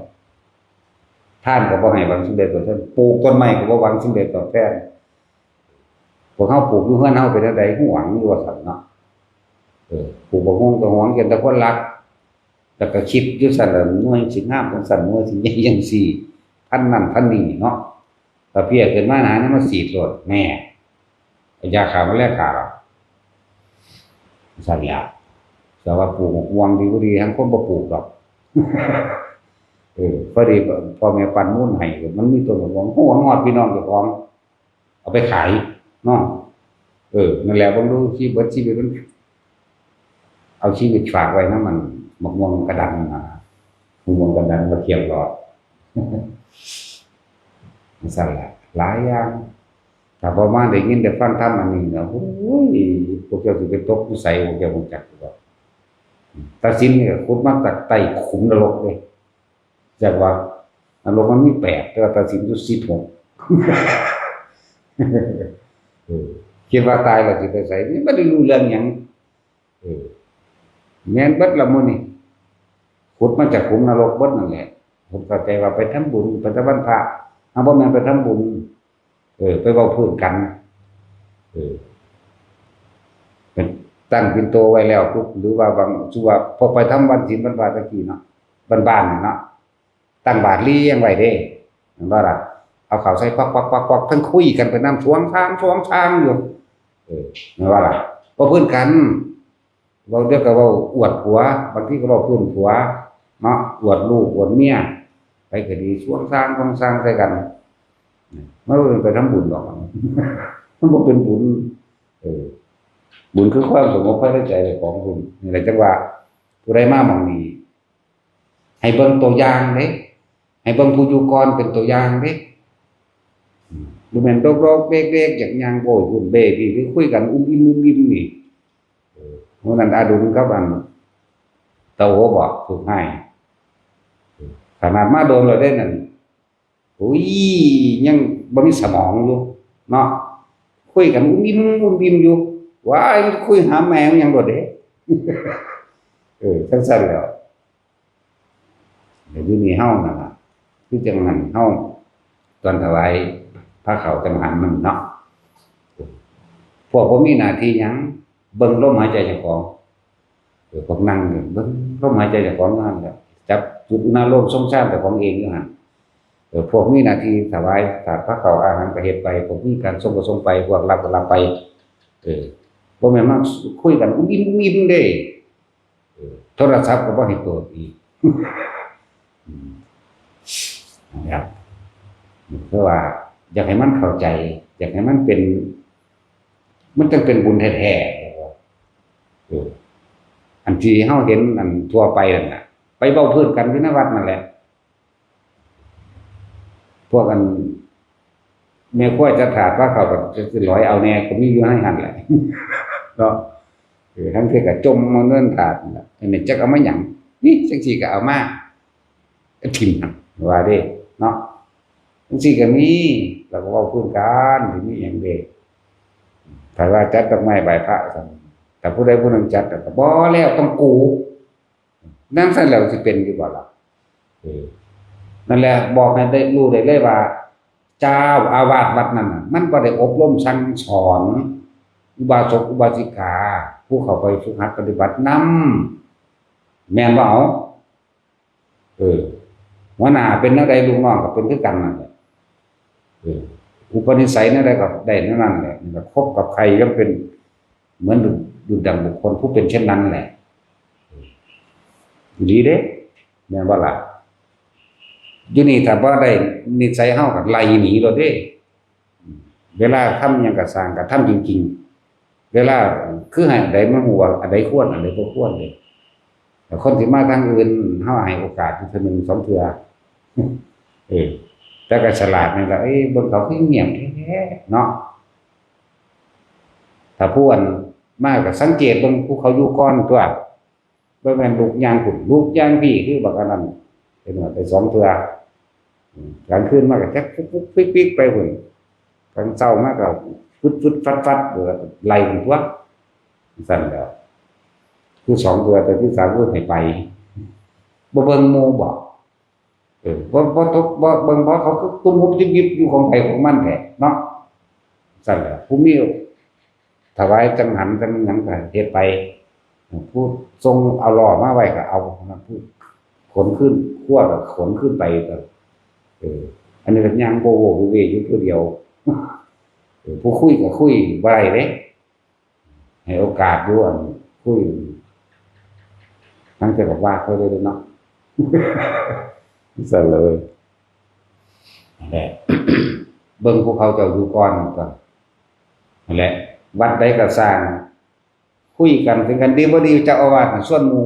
ท่านก็บ่ให้หวังสิ่งใดตอบแทนปลูกต้นไม้ก็บ่หวังสิ่งใดตอบแทนพวกเฮาปลูกอยู่เฮือนเฮาเป็นจังได๋ฮู้หวังอยู่ว่าซั่นเนาะปลูกบ่ฮู้ก็หวังเห็นแต่คนรักแล้วก็คิดอยู่ซั่นล่ะหน่วยสิงามจังซั่นหน่วยสิใหญ่จังซี่พันนั่นพันนี่เนาะถ้าเพี้ยขึ้นมาหานี่มันสีดโลดแน่ยาฆ่าแมลงฆ่าซั่นล่ะแต่ว่าปลูกม่วงดีบ่ดีทั้งคนบ่ปลูกดอกพอดีพ่อแม่ปันมูลให้มันมีต้นม่วงโหฮอดพี่น้องเจ้าของเอาไปขายเนาะนั่นแหละบ่รู้ชีวิตมันเอาชีวิตฝากไว้นะมันมะม่วงกระดันนะมะม่วงกระดันมาเคียงรอมันสั่นแหละหลายอย่างถ้าพอมาได้ยินได้ฟังธรรมอันนี้เนาะโอ้ยพวกเจ้าสิเป็นตกอยู่ไสพวกเจ้าคงจักอยู่ดอกตัดสินนี่ก็ขุดมาจากใต้ขุมนรกเลยจากว่านรกมันมี8แต่ว่าตัดสินอยู่16คิดว่าตายแล้วสิไปไสนี่บ่ได้รู้เรื่องหยังแม่นเบิดละมื้อนี้ขุดมาจากขุมนรกเบิดนั่นแหละผมเข้าใจว่าไปทำบุญไปตะวันพระเอาบ่แม่นไปทำบุญไปเว้าพื้นกันเป็นตั้งปิ่นโตไว้แล้วปุ๊บหรือว่าบางสุว่าพอไปทำวันศีลวันพระตะกี้เนาะบ้านๆนี่เนาะตั้งบาตรเลี้ยงไว้เด้แม่นบ่ล่ะเอาข้าวใส่ปักๆๆๆทั้งคุยกันไปนำสวงทางอยู่แม่นว่าล่ะบ่พื้นกันเว้าเดี๋ยวก็เว้าอวดผัวบางทีก็เว้าพื้นผัวเนาะอวดลูกอวดเมียไปก็ดีสวงทางใส่กันไม่ว่าไปทำบุญหรอกมันบ่เป็นบุญบุญคือความสงบภายในใจของคุณนี่แหละจังว่าผู้ใดมาหม้องนี้ให้เบิ่งตัวอย่างเด้ให้เบิ่งผู้อยู่ก่อนเป็นตัวอย่างเด้บ่แม่นโรคๆเบกๆอย่างย่างโอยหุ่นเบ้พี่คือคุยกันอุ้มอิ่มนี่เมื่อนั้นอาดุลกับอันเตาโหบอกถูกให้ขนาดมาโดนเราได้นั่นอุ้ยยังบ่มีสมองอยู่เนาะคุยกันอุ้มอิ่มอยู่ว้ายคุยหาแมวยังโดดเด้จังซั่นแล้วเดี๋ยวนี้เฮานั่นน่ะคือจังหันเฮาตอนถวายพระเขาจังหันมันเนาะพวกบ่มีหน้าที่หยังเบิ่งลมหายใจเจ้าของพวกนั่งเบิ่งลมหายใจเจ้าของนั่นแหละจับจุดอุณหภูมิทรงชาติเจ้าของเองอยู่หั่น พวกมีหน้าที่ถวายถาดพระเขาอาหารก็เฮ็ดไปพวกมีการส่งก็ส่งไปพวกรับก็รับไปบ่แม่นมาคุยกันอิ่มๆเด้โทรศัพท์ก็บ่ให้เปิดอีกนะครับเพราะว่าอยากให้มันเข้าใจอยากให้มันเป็นมันต้องเป็นบุญแท้ๆอันที่เฮาเห็นอันทั่วไปนั่นน่ะไปเว้าพื้นกันอยู่ในวัดนั่นแหละพวกกันแม่ครัวจะถาดว่าเขาก็สิร้อยเอาแน่ก็มีอยู่ให้หั่นแหละเนาะทั้งที่ก็จมมาเงินถาดนั่นแหละอันนี้จักเอามาหยังนี่จังซี่ก็เอามาทิ่มว่าเด้เนาะจังซี่ก็มีแล้วก็เว้าพื้นกันสิมีหยังเด้ถ้าว่าจัดดอกไม้ไหว้พระซั่นแต่ผู้ใดผู้หนึ่งจัดก็บ่แล้วต้องกูนั่นซั่นแล้วสิเป็นอยู่บ่ล่ะนั่นแหละบอกให้ได้รู้ได้เลยว่าเจ้าอาวาสวัดนั้นน่ะมันบ่ได้อบรมสั่งสอนอุบาสกอุบาสิกาผู้เข้าไปฝึกหัดปฏิบัตินำแม่นบ่เอาหัวหน้าเป็นจังไดลูกน้องก็เป็นคือกันนั่นแหละอุปนิสัยนั่นใดก็ได้นั่นแหละมันคบกับใครย่อมเป็นเหมือนดุจดังบุคคลผู้เป็นเช่นนั้นแหละดีเด้แม่นบ่ล่ะอยู่นี่ถ้าบ่ได้นิสัยเฮาก็ไล่หนีโลดเด้เวลาทำหยังก็สร้างก็ทำจริงๆเวลาคือให้อันใดมันฮู้ว่าอันใดควรอันใดบ่ควรเด้แต่คนที่มาทางอื่นเฮาให้โอกาสเทื่อนึง2เทื่อแต่ก็ฉลาดนี่ล่ะเบิ่งเขาคือเงียบแท้ๆเนาะถ้าผู้อันมาก็สังเกตเบิ่งผู้เขาอยู่ก่อนตัวบ่แม่นลูกย่างพุ่นลูกย่างพี่คือบักอันนั้นเป็นว่าไป2เทื่อกลางคืนมาก็จักปุ๊บปิ๊กๆไปพุ่นกลางเช้ามาก็ฟึดๆฟัดๆไล่พุ่นตัวซั่นแหล้วคือ2เทื่อแต่ที่3คือให้ไปบ่เบิ่งหมู่บ่บ่ตกบ่เบิ่งบ่เขาคือตุ้มหุบยิบๆอยู่ของไผของมันแท้เนาะซั่นแหละผู้มีถวายจังหันจังหยังก็เฮ็ดไปผู้ทรงเอาล้อมาไว้ก็เอาผู้ขนขึ้นขั้วก็ขนขึ้นไปก็อันนี้ก็ย่างโบโหเวอยู่ผู้เดียวผู้คุยก็คุยบ่ได้เด้ให้โอกาสด้วยคุยทั้งจะบอกว่าค่อยเลยเนาะสั่นเลยนั่นแหละเบิ่งพวกเขาเจ้าอยู่ก่อนนั่นแหละวัดใดก็สร้างคุยกันถึงกันดีบ่ดีเจ้าอาวาสส่วนหมู่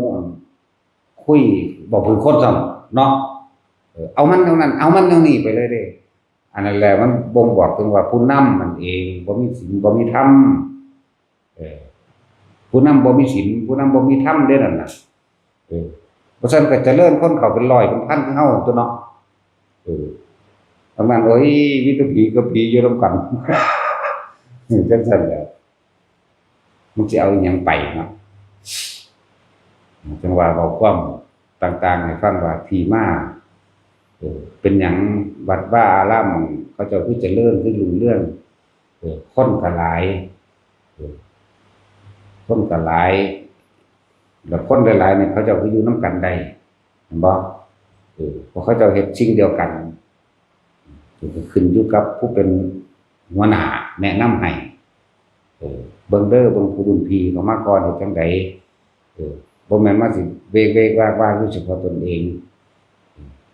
คุยบ่พื้นคนซ้ำเนาะเอามันเท่านั้นเอามันเท่านี้ไปเลยเด้อันนั้นแหละมันบ่งบอกถึงว่าผู้นำมันเองบ่มีศีลบ่มีธรรมผู้นำบ่มีศีลผู้นำบ่มีธรรมเด้นั่นน่ะเพราะฉะนั้นก็เจริญคนเข้าเป็นร้อยเป็นพันคือเฮาตัวเนาะประมาณโอ้ยวิตผีกับผีอยู่ร่วมกันจังซั่นแหละมันสิเอาอีหยังไปเนาะจังว่าเว้าความต่างๆให้ฟังว่าที่มาเป็นหยังวัดว่าอารามเขาเจ้าคือเจริญคือรุ่งเรืองคนก็หลายคนก็หลายแล้วคนหลายๆเนี่ยเขาเจ้าคืออยู่นำกันได้เห็นบ่เพราะเขาเจ้าเฮ็ดสิ่งเดียวกันก็ขึ้นอยู่กับผู้เป็นหัวหน้าแนะนำให้เบิ่งเด้อเบิ่งผู้รุ่นพี่เขามาก่อนเฮ็ดจังไดบ่แม่นมาสิเวกๆว่ารู้เฉพาะตนเอง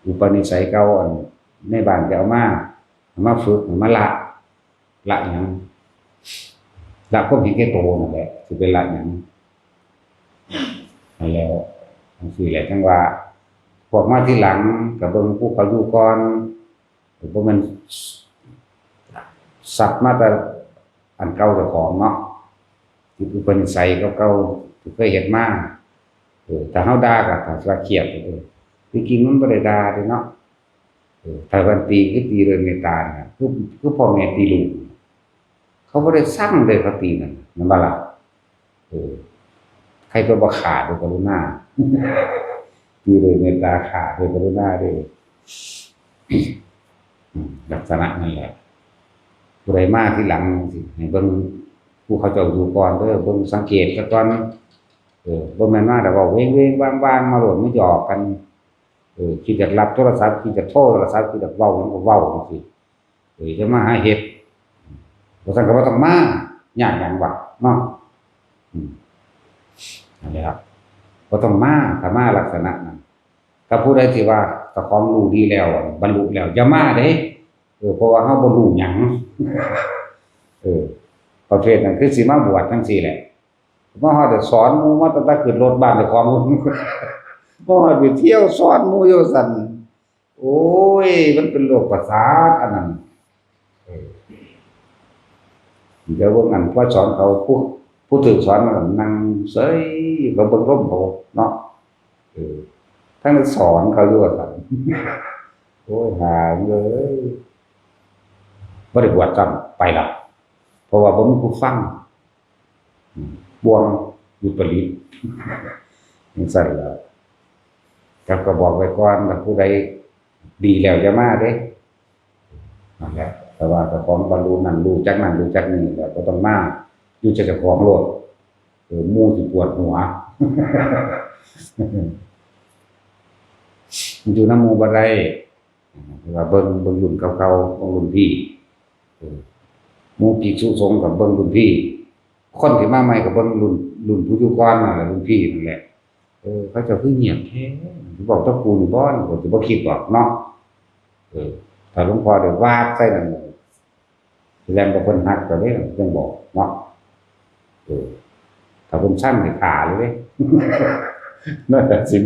อุปนิสัยเก่าอันในบ้านจะเอามาฝึกมาละหยังละความเห็นแก่โตนั่นแหละสิเป็นละหยังนั่นแล้วจังซี่แหละจังว่าพวกมาทีหลังก็เบิ่งผู้เขาอยู่ก่อนบ่แม่นสัตว์มาแต่อันเก่าเจ้าของเนาะที่อุปนิสัยเก่าๆที่เคยเฮ็ดมาถ้าเฮาด่าก็ถ้าว่าเครียดที่จริงมันบ่ได้ด่าเด้เนาะถ้าวันตีคือตีโดยเมตตาน่ะคือพ่อแม่ตีลูกเขาบ่ได้สั่งเลยเขาตีนั่นแม่นบ่ล่ะใครตัวบ่ขาดโดยกรุณาตีโดยเมตตาขาดโดยกรุณาเด้ลักษณะนั่นแหละผู้ใดมาทีหลังสิให้เบิ่งผู้เขาเจ้าอยู่ก่อนเด้อเบิ่งสังเกตซะก่อนบ่แม่นมาแต่ว่าเว้งๆว่างๆมาโหลดมาหยอกกัน คิดอยากรับโทรศัพท์คิดจะโทรศัพท์คิดจะเว้ามันก็เว้าจังซี่จะมาหาเฮ็ดบ่ซั่นก็บ่ต้องมายากหยังวะเนาะนั่นแหละครับบ่ต้องมาถ้ามาลักษณะนั้นถ้าผู้ใดที่ว่าเจ้าของรู้ดีแล้วบรรลุแล้วอย่ามาเด้เพราะว่าเฮาบ่รู้หยังประเภทนั้นคือสิมาบวชจังซี่แหละมาฮอดสอนหมู่มาตั้งแต่ขึ้นรถบ้านเจ้าของบ่ฮอดไปเที่ยวสอนหมู่อยู่ซั่นโอ้ยมันเป็นโรคประสาทอันนั้นเดี๋ยวเบิ่งอันพอสอนเขาผู้ถูกสอนมันก็นั่งเฉยก็เบิ่งลมเขาเนาะทั้งสอนเขาอยู่ว่าซั่นโอ้ยหาเลยบ่ได้บวชซ้ำไปล่ะเพราะว่าบ่มีผู้ฟังบ่วงอยู่ปริตจังซั่นล่ะครับก็บอกไว้ก่อนถ้าผู้ใดดีแล้วอย่ามาเด้นั่นแหละแต่ว่าเจ้าของบรรลุนั่นรู้จักนั่นรู้จักนี่แล้วก็ต้องมาอยู่เจ้าของโลดหมู่สิปวดหัวอยู่นำหมู่บ่ได้ว่าเบิ่งรุ่นเก่าๆของรุ่นพี่หมู่ภิกษุสงฆ์ก็เบิ่งรุ่นพี่คนที่มาใหม่ก็เบิ่งรุ่นผู้อยู่ก่อนนั่นแหละรุ่นพี่นั่นแหละเขาเจ้าคือเงียบแท้บอกตะกูนี่บ่อนก็สิบ่คิดหรอกเนาะถ้าหลวงพ่อได้วาดใส่นั่นแรงบ่เพิ่นฮักก็ได้จังบอกเนาะถ้าเพิ่นสั่นให้ขาเลยเด้นั่นแหละสิ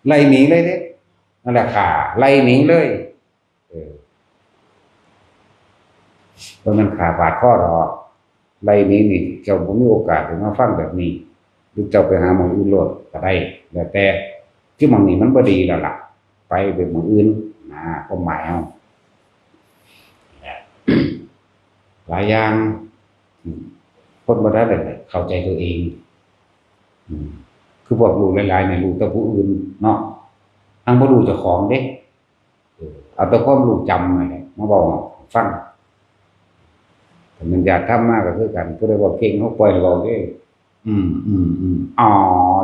ไล่หนีเลยเด้นั่นแหละขาไล่หนีเลยเพราะมันขาบาดข้อรอไล่หนีนี่เจ้าบ่มีโอกาสได้มาฟังแบบนี้หรือเจ้าไปหาหม่องอื่นโลดก็ได้แล้วแต่ที่หม่องนี้มันบ่ดีแล้วล่ะไปหม่องอื่นความหมายเอาหลายอย่างคนบ่ได้เลยเข้าใจตัวเองคือพวกรู้หลายๆเนี่ยรู้แต่ผู้อื่นเนาะอังบ่รู้เจ้าของเด้เอาแต่ความรู้จำนั่นแหละมาบอกฟังแต่มันอยากทำมากก็คือกันผู้ใดบอกเก่งเขาปล่อยให้เว้าเด้อ๋อ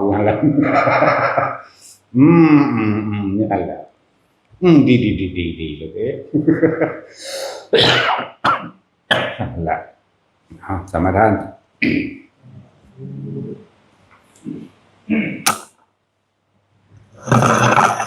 อย่างนั้นนี่อันแหละดีเลยเด้นั่นแหละสมทาน